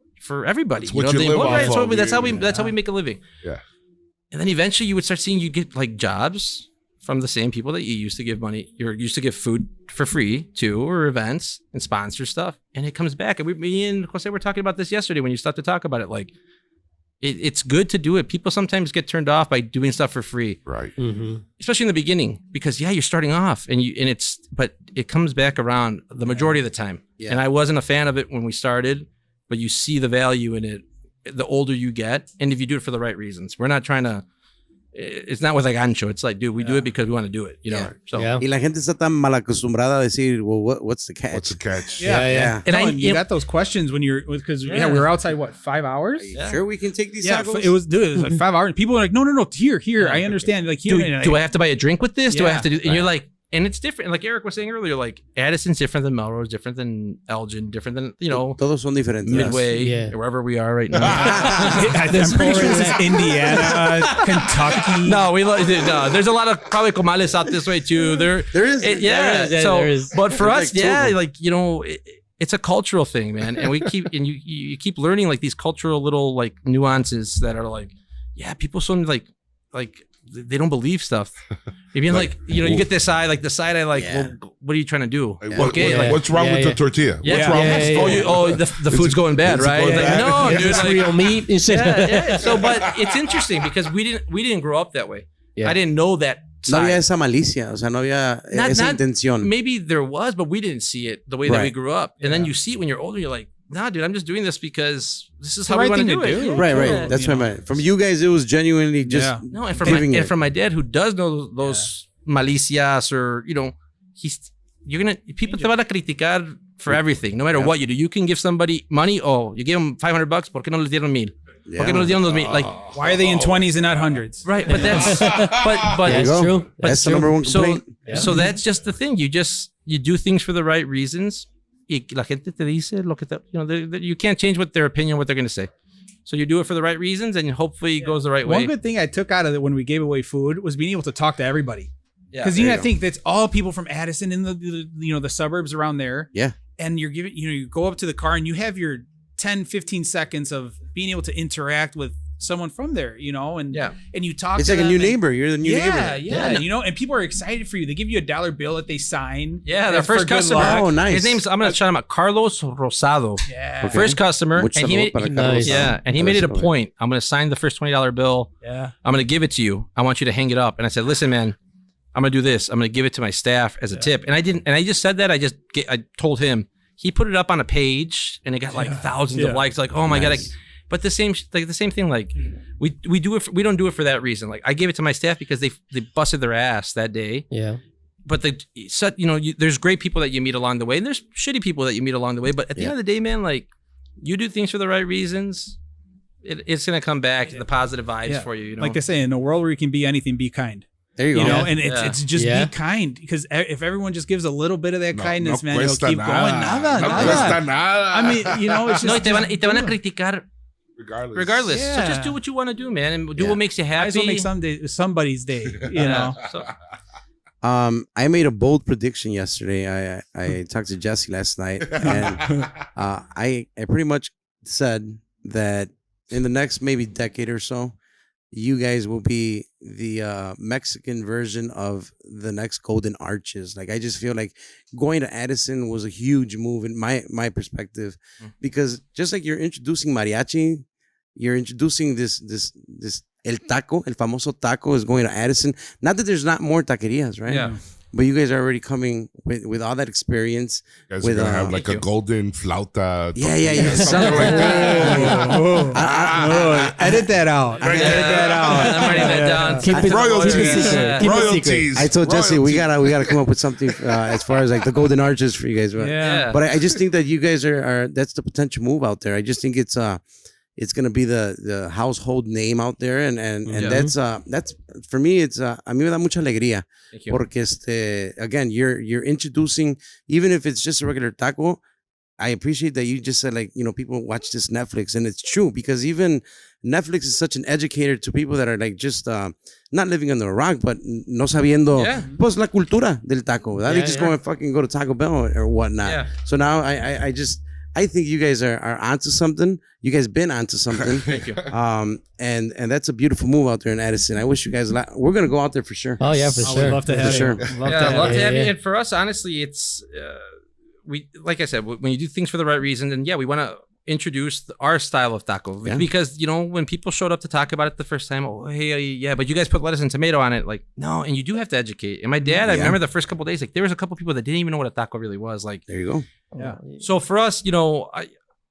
everybody. It's what you live off of. That's how we make a living. Yeah. And then eventually you would start seeing you get like jobs from the same people that you used to give money. You used to give food for free to, or events and sponsor stuff. And it comes back. And me and Jose were talking about this yesterday when you stopped to talk about it. Like, it's good to do it. People sometimes get turned off by doing stuff for free. Right. Mm-hmm. Especially in the beginning, because you're starting off but it comes back around the majority of the time. Yeah. And I wasn't a fan of it when we started, but you see the value in it the older you get, and if you do it for the right reasons. We're not trying to, it's not with like gancho. It's like, dude, we do it because we want to do it, Yeah. So Yeah. Y la gente está tan mal acostumbrada a decir, well, what's the catch? What's the catch? Yeah. And You got those questions when you're because we were outside 5 hours. Sure, we can take these Yeah, tacos? it was like 5 hours. People were like, no, here. I understand. Like here, do I have to buy a drink with this? Do I have to do? And Yeah. you're like, and it's different. Like Eric was saying earlier, like Addison's different than Melrose, different than Elgin, different than Todos son diferentes. Midway, Yeah. wherever we are right now. I'm pretty sure this is Indiana, Kentucky. No, there's a lot of probably Comales out this way too. There is. There is. But for There's us, like two of them. like it's a cultural thing, man, and we keep and you keep learning like these cultural little like nuances that are like, people son like they don't believe stuff. If you're like, you get this side, like the side I like, well, what are you trying to do? Like, Okay, what's wrong with the tortilla? yeah, What's wrong with the food's going bad, right? going Like, bad? no, dude, It's like, real meat and shit. yeah. So, but it's interesting because we didn't grow up that way. Yeah. I didn't know that. No había Side. esa malicia, o sea, no había esa intención. Maybe there was, but we didn't see it the way that we Right. grew up. And then you see it when you're older. You're like, nah, dude, I'm just doing this because this is how the we right want to thing do to it. do. Yeah. Right. Yeah. That's what I meant. From you guys, it was genuinely just Yeah. No, and from my dad who does know those malicias, or people te van a criticar for everything, no matter what you do. You can give somebody money. Oh, you give them $500. ¿Por qué no les dieron 1,000? ¿Por qué no les dieron 2,000? Like, Why are they in 20s and not hundreds? right? But that's but There you That's go. true. That's the true. number one complaint. So that's just the thing. You do things for the right reasons. Y la gente te dice lo que te, you can't change their opinion, what they're going to say. So you do it for the right reasons, and hopefully it goes the right way. One good thing I took out of it when we gave away food was being able to talk to everybody. Yeah. Because I think that's all people from Addison in the suburbs around there. Yeah. And you're giving, you go up to the car and you have your 10, 15 seconds of being able to interact with someone from there, and you talk It's to like a them new and- neighbor. You're the new neighbor. Yeah, and people are excited for you. They give you a $1 bill that they sign. Yeah, their for first good customer. luck. Oh, nice. His name's, I'm going to shout him out, Carlos Rosado. Yeah. First customer. Mucho And he saludo made, para Carlos. and he made it a point. I'm going to sign the first $20 bill. Yeah. I'm going to give it to you. I want you to hang it up. And I said, listen, man, I'm going to do this. I'm going to give it to my staff as a tip. And I just said that. I told him. He put it up on a page and it got like thousands of likes. Like, oh my God. But the same thing, like we do it. We don't do it for that reason. Like I gave it to my staff because they busted their ass that day. Yeah. But there's great people that you meet along the way, and there's shitty people that you meet along the way. But at the end of the day, man, like you do things for the right reasons, it's gonna come back the positive vibes for you. Like they say, in a world where you can be anything, be kind. There you go. And it's just be kind, because if everyone just gives a little bit of that kindness, man, it'll keep going. Nada. cuesta nada. I mean, it's No, just y te van a criticar regardless. So Yeah. just do what you want to do, man, and do what makes you might as well happy. make somebody's day, So, I made a bold prediction yesterday. I talked to Jesse last night, and I pretty much said that in the next maybe decade or so, you guys will be the Mexican version of the next Golden Arches. Like I just feel like going to Addison was a huge move in my perspective, because just like you're introducing mariachi, you're introducing this el famoso taco is going to Addison. Not that there's not more taquerias, right? Yeah. but you guys are already coming with all that experience. You guys are with gonna have like a golden flauta. yeah, something like that. Edit that out. Right. Edit that out. I'm writing that down. Keep it Royalties. secret. Keep it Royalties. I told Jesse we gotta come up with something as far as like the golden arches for you guys. Yeah. But I just think that you guys are that's the potential move out there. I just think it's gonna be the household name out there, and that's for me. It's a mí me da mucha alegría Thank you. porque again you're introducing, even if it's just a regular taco. I appreciate that you just said, like, people watch this Netflix, and it's true, because even Netflix is such an educator to people that are like just not living under a rock, but no sabiendo pues la cultura del taco. They just go and fucking go to Taco Bell or whatnot. Yeah. So now I think you guys are onto something. You guys been onto something. Thank you. And that's a beautiful move out there in Edison. I wish you guys we're gonna go out there for sure. Oh yeah, for We'd sure. love to have sure. you. Love to have you. Yeah. And for us, honestly, it's we, like I said, when you do things for the right reason, then we want to introduce our style of taco, because when people showed up to talk about it the first time, but you guys put lettuce and tomato on it, like, no. And you do have to educate. And my dad, I remember the first couple of days, like, there was a couple people that didn't even know what a taco really was. Like, There you go. Yeah. so for us,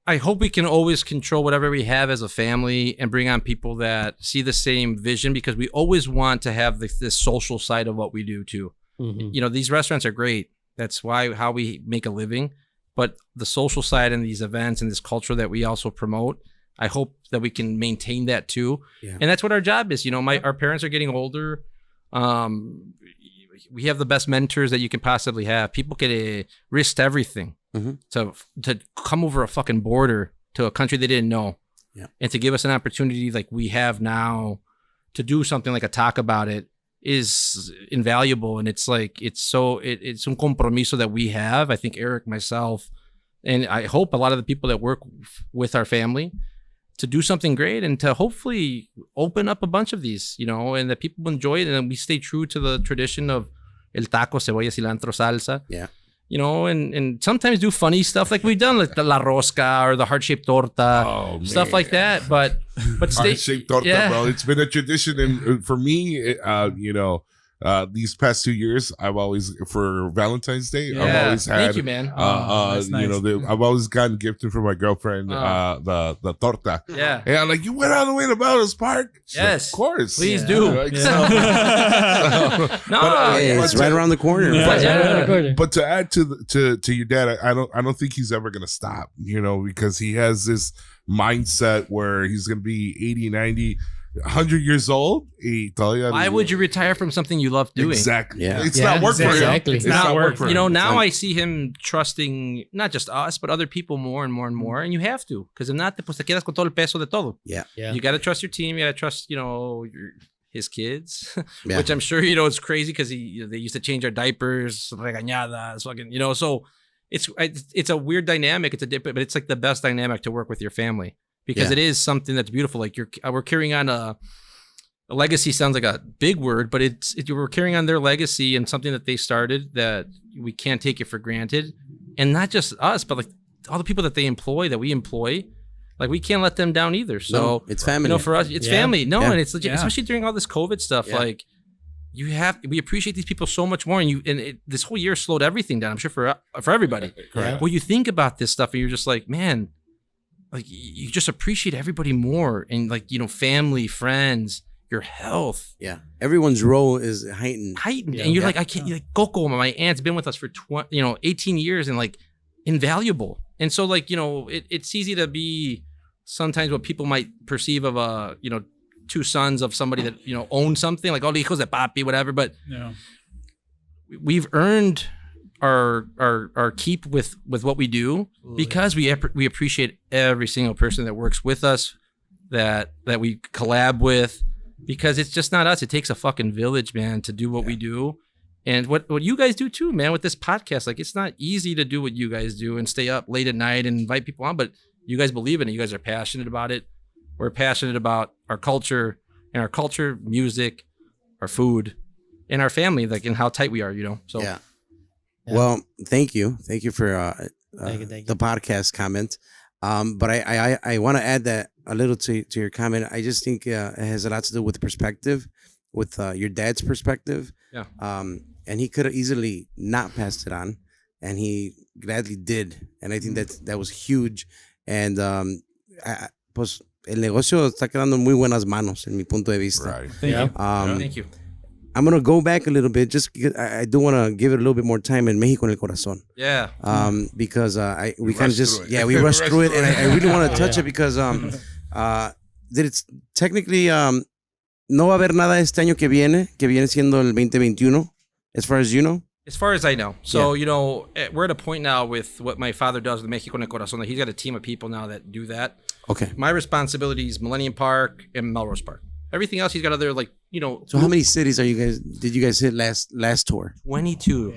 I hope we can always control whatever we have as a family and bring on people that see the same vision, because we always want to have this social side of what we do too. Mhm. These restaurants are great. That's how we make a living. But the social side and these events and this culture that we also promote, I hope that we can maintain that too. Yeah. And that's what our job is. Our parents are getting older. We have the best mentors that you can possibly have. People can risk everything to come over a fucking border to a country they didn't know, and to give us an opportunity like we have now to do something like a talk about it is invaluable. And it's like it's un compromiso that we have. I think Eric, myself, and I hope a lot of the people that work with our family, to do something great and to hopefully open up a bunch of these, and that people enjoy it, and we stay true to the tradition of el taco, cebolla, cilantro, salsa. Yeah. And sometimes do funny stuff like we've done, like the la rosca or the heart-shaped torta, stuff like that. But stay, Heart-shaped torta, bro. It's been a tradition, and for me, these past 2 years, I've always, for Valentine's Day, I've always had. Thank you, man. That's nice. I've always gotten gifted from my girlfriend the torta. Yeah. And I'm like, you went all the way to Melrose Park? She's like, Yes. of course. Please do. Like, It's right around the corner. But to add to your dad, I don't think he's ever gonna stop, because he has this mindset where he's gonna be 80, 90, 100 years old. Why would you retire from something you love doing? Exactly. Yeah. It's not work for him. Exactly. It's not work for him. Now I see him trusting not just us, but other people more and more and more. And you have to, because if not, pues te quedas con todo el peso de todo. Yeah. You got to trust your team. You got to trust, his kids, Yeah. which I'm sure, it's crazy because they used to change our diapers, regañadas, fucking, so it's a weird dynamic. It's a dip, but it's like the best dynamic to work with your family. Because it is something that's beautiful. Like we're carrying on a legacy. Sounds like a big word, but we're carrying on their legacy and something that they started that we can't take it for granted. And not just us, but like all the people that they employ, that we employ, like we can't let them down either. So No, it's family. for us, it's family. No, Yeah. and it's legit, especially during all this COVID stuff. Yeah. Like we appreciate these people so much more. And this whole year slowed everything down. I'm sure for everybody. Correct. Well, you think about this stuff and you're just like, man. Like you just appreciate everybody more, and family, friends, your health. Yeah. Everyone's role is heightened. Yeah. And you're like, I can't. Like Coco, my aunt's been with us for 18 years, and like invaluable. And so like it's easy to be sometimes what people might perceive of two sons of somebody that owns something, like hijos de papi, whatever. But we've earned our keep with what we do, because we appreciate every single person that works with us, that we collab with, because it's just not us. It takes a fucking village, man, to do what we do. And what you guys do too, man, with this podcast. Like, it's not easy to do what you guys do and stay up late at night and invite people on, but you guys believe in it. You guys are passionate about it. We're passionate about our culture, music, our food, and our family, like, and how tight we are, so Yeah. Well, thank you for Thank you. the podcast comment. But I want to add that a little to your comment. I just think it has a lot to do with perspective, with your dad's perspective. Yeah. and he could have easily not passed it on, and he gladly did, and I think that was huge, and pues el negocio está quedando en muy buenas manos en mi punto de vista. Right. Thank you. Thank you. I'm gonna go back a little bit just because I do want to give it a little bit more time in Mexico en el corazón. Yeah. Because we kind of just we We rushed rushed through it, through and it. I really want to touch it because did it's technically no va a haber nada este año que viene siendo el 2021 as far as you know. As far as I know. So, we're at a point now with what my father does with Mexico en el Corazón, that he's got a team of people now that do that. Okay. My responsibility is Millennium Park and Melrose Park. Everything else, he's got other, So how many cities did you guys hit last tour? 22.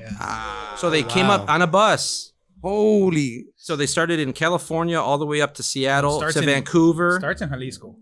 So they came up on a bus. Holy. So they started in California all the way up to Seattle, Starts to in- Vancouver. Starts in Jalisco.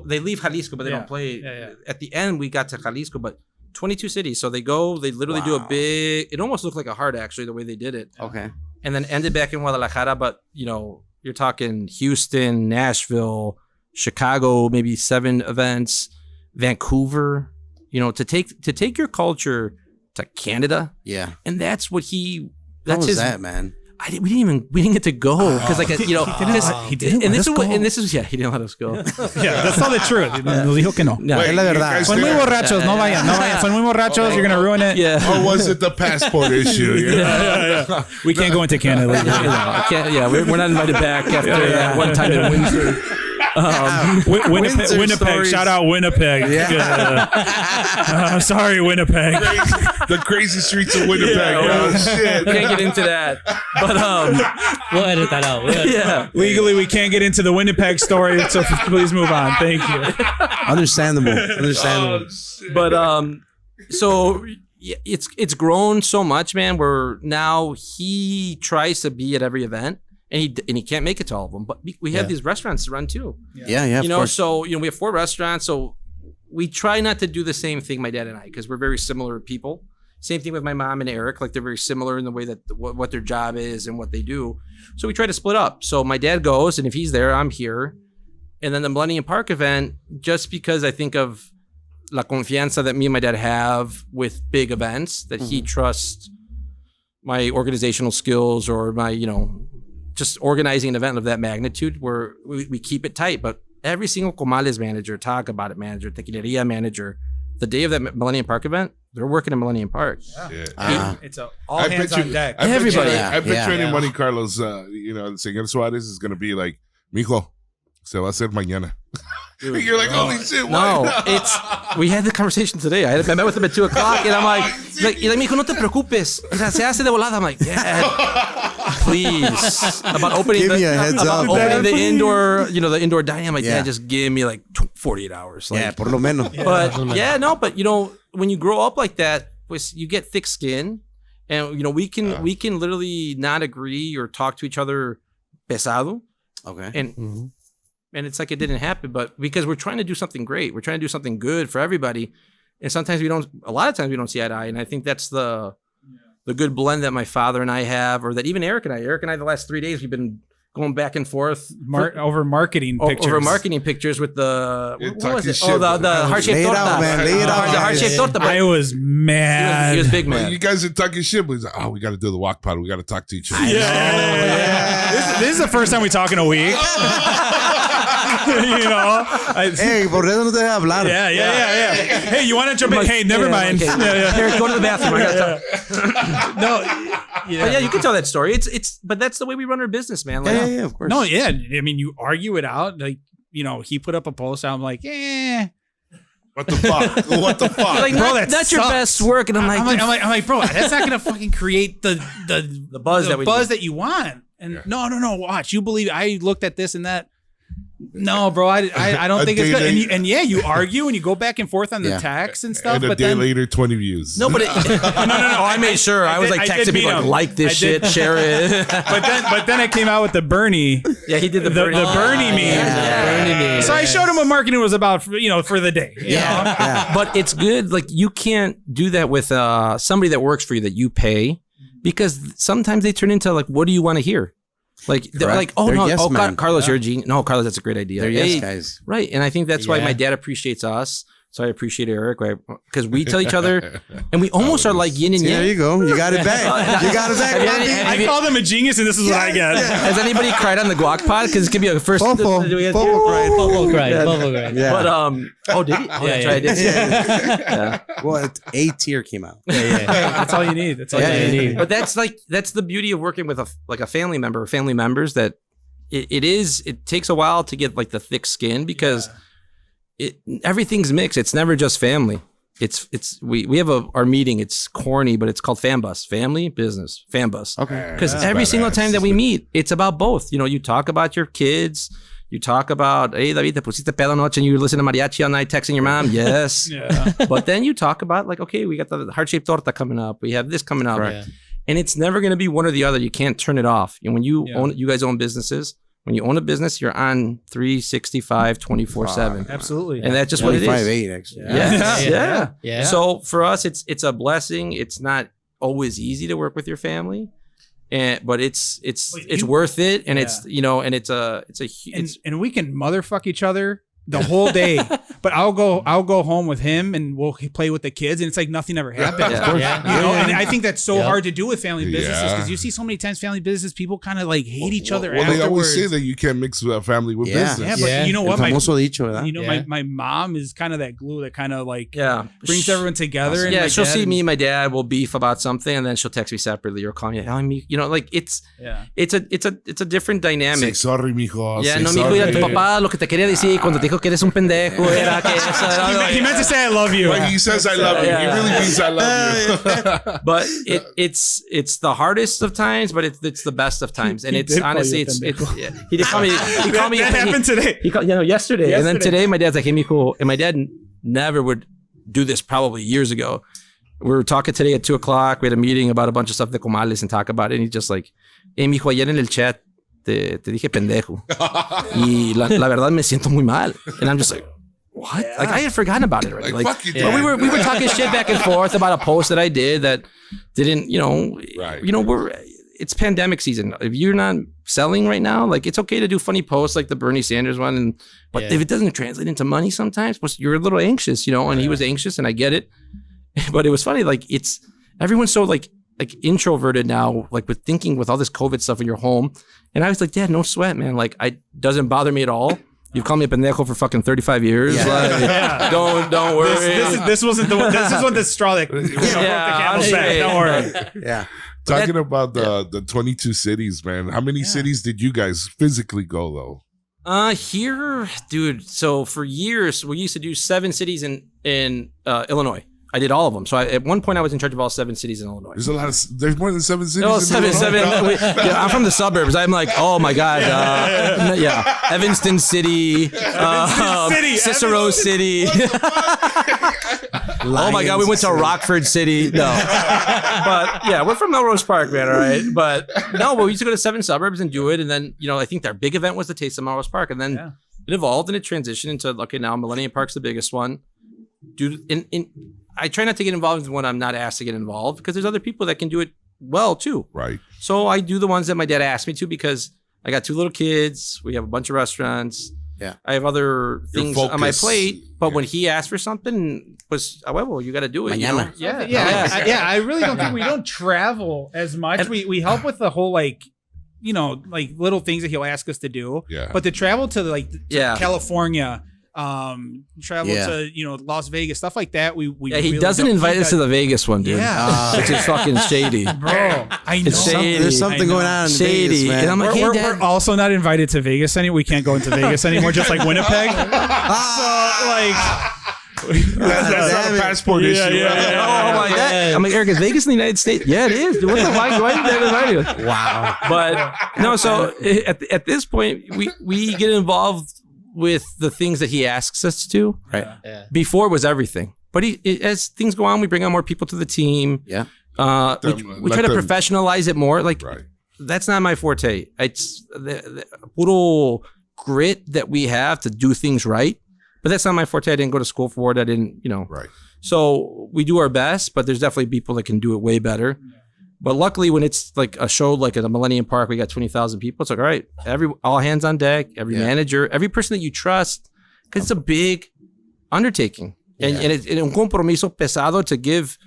They leave Jalisco, but they don't play. Yeah. At the end, we got to Jalisco, but 22 cities. So they literally do a big, it almost looked like a heart, actually, the way they did it. Okay. And then ended back in Guadalajara, but, you're talking Houston, Nashville, Chicago, maybe 7 events, Vancouver, to take your culture to Canada. Yeah. And that's what How that's was his, that, man? we didn't get to go because He didn't and let this us is what, go. and this is he didn't let us go. Yeah, that's all the truth. Nos dijo que no. No. Wait, Es la you verdad. guys Son muy there? borrachos, no vayan. Son muy borrachos, you're gonna ruin it. Yeah. Or was it the passport issue? We can't go into Canada. I can't, we're not invited back after that one time in Windsor. Winnipeg, Windsor stories. shout out Winnipeg. Yeah. Sorry, Winnipeg. The crazy streets of Winnipeg. Yeah, Oh, shit. Can't get into that, but We'll edit that out. yeah. Legally, we can't get into the Winnipeg story, so please move on. Thank you. Understandable. But so it's grown so much, man. Where now he tries to be at every event, and he can't make it to all of them. But we have these restaurants to run too. Yeah. Of course. So we have 4 restaurants. So we try not to do the same thing, my dad and I, because we're very similar people. Same thing with my mom and Eric. Like they're very similar in the way that what their job is and what they do. So we try to split up. So my dad goes, and if he's there, I'm here. And then the Millennium Park event, just because I think of la confianza that me and my dad have with big events, that he trusts my organizational skills or my, just organizing an event of that magnitude where we keep it tight. But every single Comales manager, Talk About It manager, Tequileria manager, the day of that Millennium Park event, they're working in Millennium Park. It's all hands on deck. Everybody. I bet you any Yeah. Monte Carlos, Señor Suarez is going to be like, mijo, se va a hacer mañana. You're like, holy shit, No, what? we had the conversation today. I met with him at 2:00, and I'm like, he's like, mijo, no te preocupes. Mira, se hace de volada. I'm like, yeah, please. About opening Give me a heads up. opening the Please. indoor, the indoor dining. I'm like, Yeah. yeah, just give me like 48 hours. Like, Yeah, por lo menos. but when you grow up like that, pues, you get thick skin, and we can literally not agree or talk to each other pesado, Okay. and it's like it didn't happen, but because we're trying to do something great, we're trying to do something good for everybody, and sometimes a lot of times we don't see eye to eye, and I think that's the good blend that my father and I have, or that even Eric and I the last 3 days we've been going back and forth Over marketing pictures. over marketing pictures with the You're what was talking it? shit, Oh, man. the heart shaped Lay it torta. out, man. Lay it out, The heart shaped guys. torta. I was mad. He was big Well, man. you guys are talking shit, but he's like, oh, we got to do the GuacPod. We got to talk to each other. This is the first time we talk in a week. Hey, por eso no te deja hablar. Yeah. Hey, you want to jump in? Hey, never mind. Okay. Eric, go to the bathroom. I gotta talk. No. But yeah, you can tell that story. But that's the way we run our business, man. Like, Yeah, of course. No, yeah. I mean, you argue it out. Like, he put up a post. I'm like, What the fuck? What the fuck? like, Bro, not, that that's your sucks. best work, and I'm like, bro, that's not gonna fucking create the buzz that we buzz do. that you want. And no, watch. You believe I looked at this and that. No, bro, I don't A think it's day good. late- And you argue and you go back and forth on the Yeah. tax and stuff. And a but day then later, 20 views. no, but no. I made sure. I was like I did texting beat people, him. like this I did. shit, share it. but then I came out with the Bernie. Yeah, he did the The Bernie. Bernie meme. Yeah. So I showed him what marketing was about, for the day. Yeah. But it's good. Like, you can't do that with somebody that works for you that you pay, because sometimes they turn into like, what do you want to hear? Like, they're Correct. like, oh They're no, yes men. Carlos, you're a genius. No, Carlos, that's a great idea. They're Hey, yes guys. right. And I think that's why Yeah. my dad appreciates us. So I appreciate Eric, right? Because we tell each other, and we almost are like yin and yang. There you go. You got it back. You got it back. I call them a genius, and this is what I get. Has anybody cried on the GuacPod? Because it could be a first. Fofo. Fofo cried. Yeah. But oh, did he? Oh, that's right. I did. Yeah. Well, a tear came out. That's all you need. That's all you need. But that's the beauty of working with a family member or family members, that it takes a while to get like the thick skin, because everything's mixed. It's never just family. We have our meeting. It's corny, but it's called Fan Bus, family, business, Fan Bus. Okay. Because every single time that we meet, it's about both. You know, you talk about your kids. You talk about, hey, David, te pusiste pedo anoche and you listen to mariachi all night texting your mom. Yes. But then you talk about like, okay, we got the heart-shaped torta coming up. We have this coming up. Right. And it's never going to be one or the other. You can't turn it off. And when you guys own businesses, when you own a business, you're on 365, 24/7. Absolutely. And that's just what it is. 25/8 actually. Yeah. So for us, it's a blessing. It's not always easy to work with your family, but it's worth it. And it's and we can motherfuck each other the whole day, but I'll go home with him and we'll play with the kids, and it's like nothing ever happened. And I think that's so hard to do with family businesses, because you see so many times family businesses, people kind of like hate each other. Well, they always say that you can't mix family with business. Yeah, but you know what? My mom is kind of that glue that kind of like brings everyone together. And she'll see me and my dad will beef about something, and then she'll text me separately or call me. You know, like it's a different dynamic. Say sorry, mijo. Yeah, no, mijo, ya tu papá lo que te quería decir cuando te dijo que eres un pendejo era que eso. He meant to say I love you. When he says I love you, he really means I love you. But it's the hardest of times, but it's the best of times, and it's honestly he did call me. He called me. That happened today. He called, yesterday, and then today my dad's like, hey, mijo, and my dad never would do this probably years ago. We were talking today at 2:00. We had a meeting about a bunch of stuff de Comales and talk about it, and he's just like, hey, mijo, ayer en el chat te dije pendejo. Y la verdad me siento muy mal. And I'm just like, what? Yeah. Like I had forgotten about it already. Like fuck you, we were talking shit back and forth about a post that I did that didn't, it's pandemic season. If you're not selling right now, like it's okay to do funny posts like the Bernie Sanders one, but if it doesn't translate into money sometimes, you're a little anxious, and he was anxious, and I get it. But it was funny, like everyone's so like introverted now, like with thinking with all this COVID stuff in your home. And I was like, Dad, no sweat, man. Like, doesn't bother me at all. You've called me a pendejo for fucking 35 years. Like, don't worry. This wasn't the one. This is what the straw that broke the camel's back. Don't worry. Yeah. Talking about the 22 cities, man. How many cities did you guys physically go though? Here, dude. So for years, we used to do 7 cities in Illinois. I did all of them. So at one point, I was in charge of all 7 cities in Illinois. There's more than 7 cities. No, seven. I'm from the suburbs. I'm like, oh my god, Evanston City, Cicero City. Oh my god, we went to Rockford City. No, but yeah, we're from Melrose Park, man. All right, but no, we used to go to 7 suburbs and do it, and then I think their big event was the Taste of Melrose Park, and then it evolved and it transitioned into okay, now Millennium Park's the biggest one. Dude, I try not to get involved when I'm not asked to get involved, because there's other people that can do it well too. Right. So I do the ones that my dad asked me to, because I got 2 little kids. We have a bunch of restaurants. Yeah. I have other things on my plate. But when he asked for something, well, you got to do it. Mañana. I really don't think we don't travel as much. And we help with the whole like little things that he'll ask us to do. Yeah. But to travel to California, travel to Las Vegas, stuff like that. We he really doesn't invite us to the Vegas one, dude. Yeah, which is fucking shady, bro. I know. There's something going on in Vegas, man. And I'm like, we're also not invited to Vegas anymore. We can't go into Vegas anymore, just like Winnipeg. So like. That's not a passport issue. Oh my god! I'm like, Eric, is Vegas in the United States? Yeah, it is. What the fuck? Why did that invite you? Wow. But no, so at this point, we get involved with the things that he asks us to. Right. Yeah. Before it was everything, but as things go on, we bring on more people to the team. Yeah. We try to professionalize it more. Like that's not my forte. It's the puro grit that we have to do things right. But that's not my forte. I didn't go to school for it. I didn't, Right. So we do our best, but there's definitely people that can do it way better. But luckily, when it's like a show like at the Millennium Park, we got 20,000 people. It's like, all right, all hands on deck, every manager, every person that you trust, because it's a big undertaking. and it's un compromiso pesado to give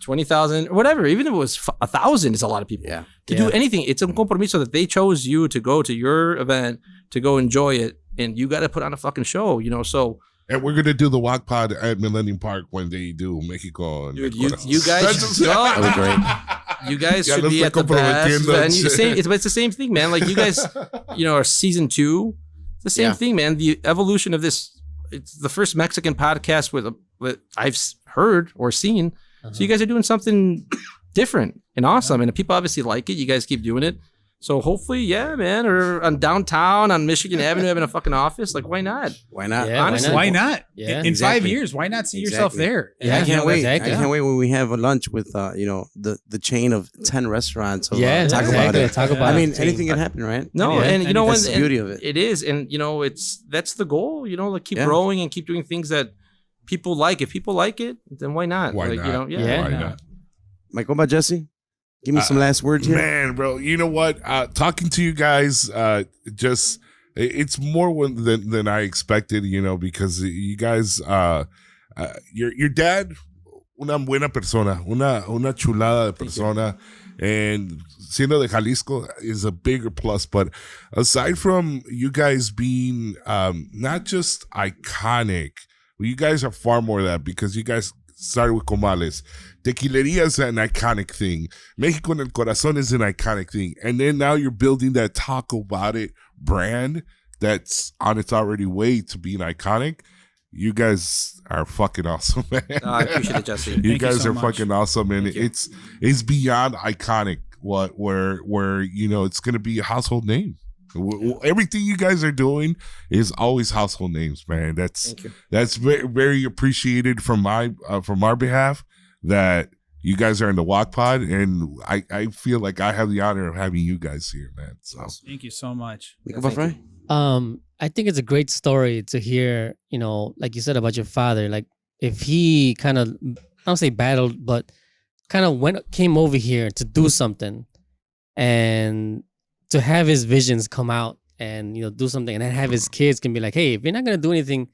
20,000 or whatever, even if it was 1,000, it's a lot of people. Yeah. To do anything, it's un compromiso that they chose you to go to your event to go enjoy it, and you got to put on a fucking show, you know. So. And we're gonna do the GuacPod at Millennium Park when they do Mexico. And Dude, you guys, That would be great. you guys Ya should nos be está at the best comprometiendo. venue. It's the same thing, man. Like you guys, you know, are season 2. It's the same thing, man. The evolution of this. It's the first Mexican podcast with I've heard or seen. So you guys are doing something different and awesome, and people obviously like it. You guys keep doing it. So hopefully, yeah, man, or on downtown on Michigan Avenue having a fucking office. Like, why not? Why not? Yeah, Honestly, Why not? Yeah, In 5 years, why not see yourself there? Yeah, I can't wait. exactly. I can't wait when we have a lunch with the chain of 10 restaurants. Talk about it. Talk about I mean, it. anything can happen, right? No, Yeah. and you know what? That's the beauty of it. It is, and you know, that's the goal. You know, like keep growing and keep doing things that people like. If people like it, then why not? Why like, not? You know, Yeah. Why not? My compa Jesse, give me some last words here. Man, bro, you know what? Talking to you guys, just it's more than I expected. You know, because you guys, your dad, una buena persona, una chulada de persona, and siendo de Jalisco is a bigger plus. But aside from you guys being not just iconic, you guys are far more than that because you guys started with Comales. Tequileria is an iconic thing. Mexico en el Corazón is an iconic thing. And then now you're building that Taco About It brand that's on its already way to being iconic. You guys are fucking awesome, man. I appreciate it, Jesse. You Thank you guys so are much. fucking awesome, and Thank you. it's beyond iconic. Where you know it's gonna be a household name. Everything you guys are doing is always household names, man. Thank you. That's very, very appreciated from our behalf that you guys are in the GuacPod, and I feel like I have the honor of having you guys here, man. So Thank you so much. Mi compa Fry? I think it's a great story to hear, you know, like you said about your father. Like if he kind of, I don't say battled, but kind of came over here to do something and to have his visions come out and, you know, do something and then have his kids can be like, hey, if you're not going to do anything,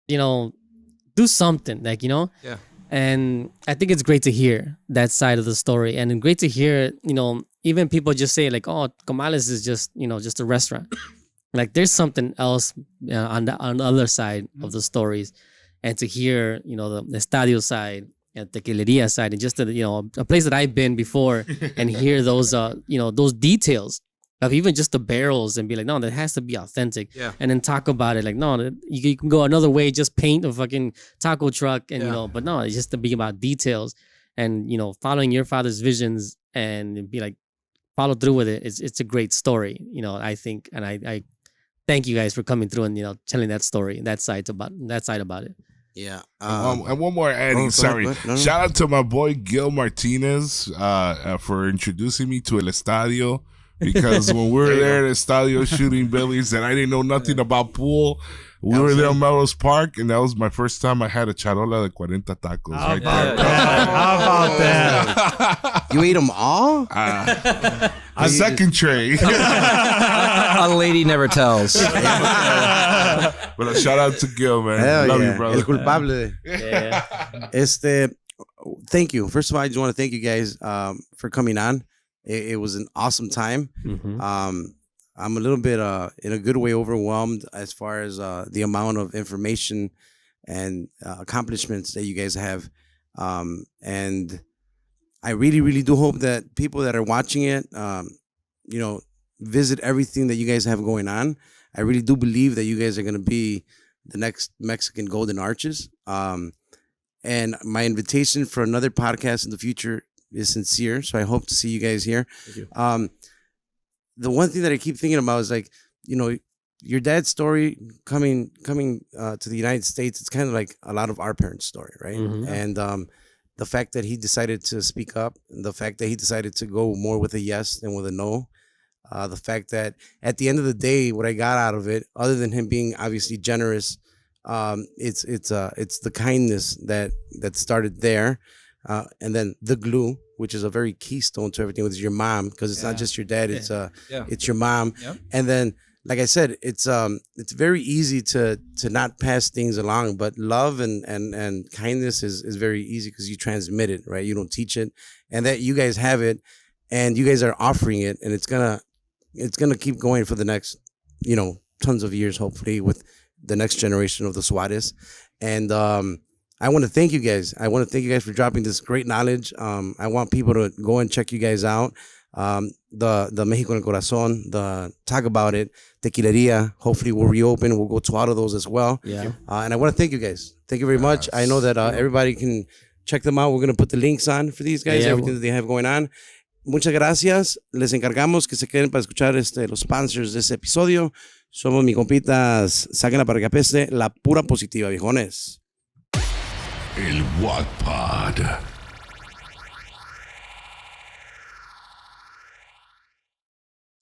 you know, do something, like, you know? Yeah. And I think it's great to hear that side of the story, and great to hear, you know, even people just say like, oh, Comales is just, you know, just a restaurant. Like there's something else on the other side of the stories, and to hear, you know, the Estadio side and Tequileria side, and just you know, a place that I've been before, and hear those you know, those details of even just the barrels, and be like, no, that has to be authentic. Yeah. And then talk about it like, no, you can go another way, just paint a fucking taco truck, and you know, but no, it's just to be about details, and you know, following your father's visions and be like, follow through with it. It's a great story, you know, I think, and I thank you guys for coming through and, you know, telling that story, that side about it. Yeah. and one more adding, go sorry. ahead. No. Shout out to my boy Gil Martinez for introducing me to El Estadio, because when we were there at Estadio shooting billies and I didn't know nothing about pool, we were there in Melrose Park, and that was my first time I had a charola de 40 tacos right there. How about that? You ate them all? A second tray. A lady never tells. But a shout out to Gil, man. Hell Love yeah. you, brother. El culpable. Yeah. Thank you. First of all, I just want to thank you guys for coming on. It was an awesome time. Mhm. I'm a little bit in a good way overwhelmed as far as the amount of information and accomplishments that you guys have. And I really, really do hope that people that are watching it, you know, visit everything that you guys have going on. I really do believe that you guys are going to be the next Mexican Golden Arches. And my invitation for another podcast in the future is sincere. So I hope to see you guys here. Thank you. The one thing that I keep thinking about is like, you know, your dad's story coming to the United States. It's kind of like a lot of our parents' story, right? Mhm. And the fact that he decided to speak up, the fact that he decided to go more with a yes than with a no, the fact that at the end of the day, what I got out of it, other than him being obviously generous, it's the kindness that started there, and then the glue, which is a very keystone to everything, with your mom, because it's not just your dad, it's Yeah. it's your mom, Yep. and then like I said, it's very easy to not pass things along, but love and kindness is very easy because you transmit it, right? You don't teach it, and that you guys have it, and you guys are offering it, and it's gonna keep going for the next, tons of years, hopefully, with the next generation of the Suarez. And I want to thank you guys. I want to thank you guys for dropping this great knowledge. I want people to go and check you guys out. The Mexico en el Corazon, talk about it, Tequileria. Hopefully we'll reopen. We'll go to all of those as well. Yeah. And I want to thank you guys. Thank you very much. I know that everybody can check them out. We're going to put the links on for these guys, everything that they have going on. Muchas gracias. Les encargamos que se queden para escuchar los sponsors de este episodio. Somos mi compitas. Sáquenla para que apeste. La pura positiva, viejones. El GuacPod.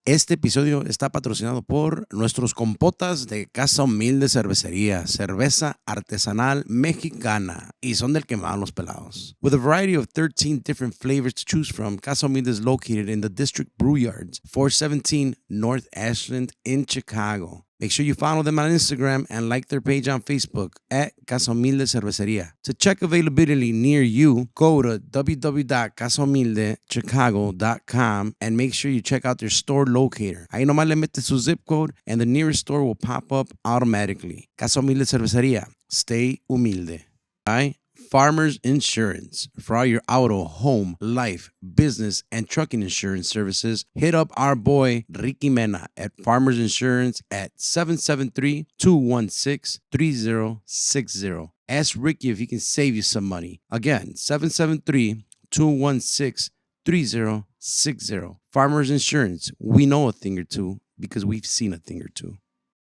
Este episodio está patrocinado por nuestros compotas de CasaHumilde Cerveceria, cerveza artesanal mexicana, y son del que van los pelados. With a variety of 13 different flavors to choose from, CasaHumilde is located in the District Brew Yards, 417 North Ashland in Chicago. Make sure you follow them on Instagram and like their page on Facebook at CasaHumilde Cerveceria. To check availability near you, go to www.casahumildechicago.com and make sure you check out their store locator. Ahí nomás le mete su zip code and the nearest store will pop up automatically. CasaHumilde Cerveceria. Stay humilde. Bye. Farmers Insurance. For all your auto, home, life, business, and trucking insurance services, hit up our boy Ricky Mena at Farmers Insurance at 773-216-3060. Ask Ricky if he can save you some money. Again, 773-216-3060. Farmers Insurance. We know a thing or two because we've seen a thing or two.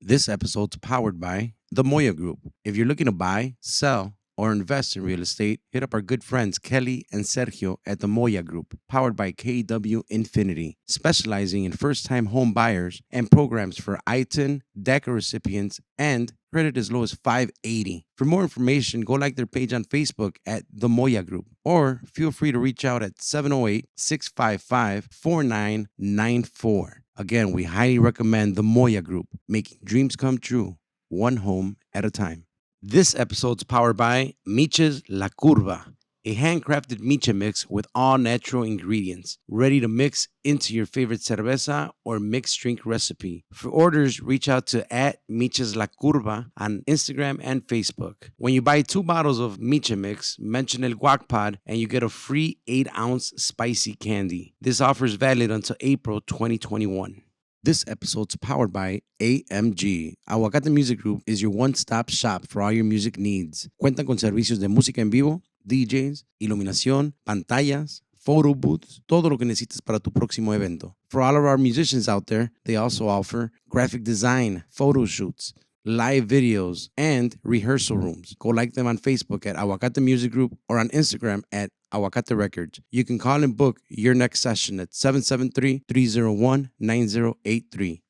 This episode's powered by the Moya Group. If you're looking to buy, sell, or invest in real estate, hit up our good friends Kelly and Sergio at the Moya Group, powered by KW Infinity, specializing in first-time home buyers and programs for ITIN, DECA recipients, and credit as low as 580. For more information, go like their page on Facebook at the Moya Group, or feel free to reach out at 708-655-4994. Again, we highly recommend the Moya Group, making dreams come true, one home at a time. This episode's powered by Miches La Curva, a handcrafted miche mix with all natural ingredients, ready to mix into your favorite cerveza or mixed drink recipe. For orders, reach out to @Miches La Curva on Instagram and Facebook. When you buy 2 bottles of miche mix, mention El GuacPod and you get a free 8-ounce spicy candy. This offer is valid until April 2021. This episode's powered by AMG. Aguacate Music Group is your one-stop shop for all your music needs. Cuentan con servicios de música en vivo, DJs, iluminación, pantallas, photo booths, todo lo que necesitas para tu próximo evento. For all of our musicians out there, they also offer graphic design, photo shoots, live videos, and rehearsal rooms. Go like them on Facebook at Aguacate Music Group or on Instagram at Aguacate Records. You can call and book your next session at 773-301-9083.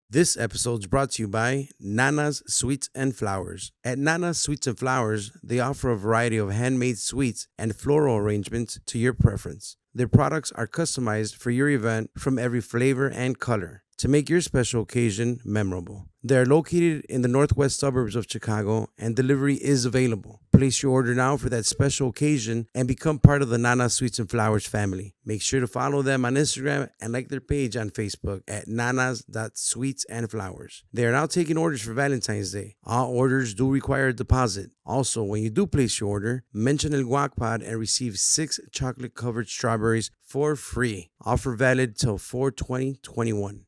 This episode is brought to you by Nana's Sweets and Flowers. At Nana's Sweets and Flowers, they offer a variety of handmade sweets and floral arrangements to your preference. Their products are customized for your event from every flavor and color to make your special occasion memorable. They are located in the northwest suburbs of Chicago, and delivery is available. Place your order now for that special occasion and become part of the Nana Sweets and Flowers family. Make sure to follow them on Instagram and like their page on Facebook at nanas.sweetsandflowers. They are now taking orders for Valentine's Day. All orders do require a deposit. Also, when you do place your order, mention El GuacPod and receive 6 chocolate-covered strawberries for free. Offer valid till 4/20/21.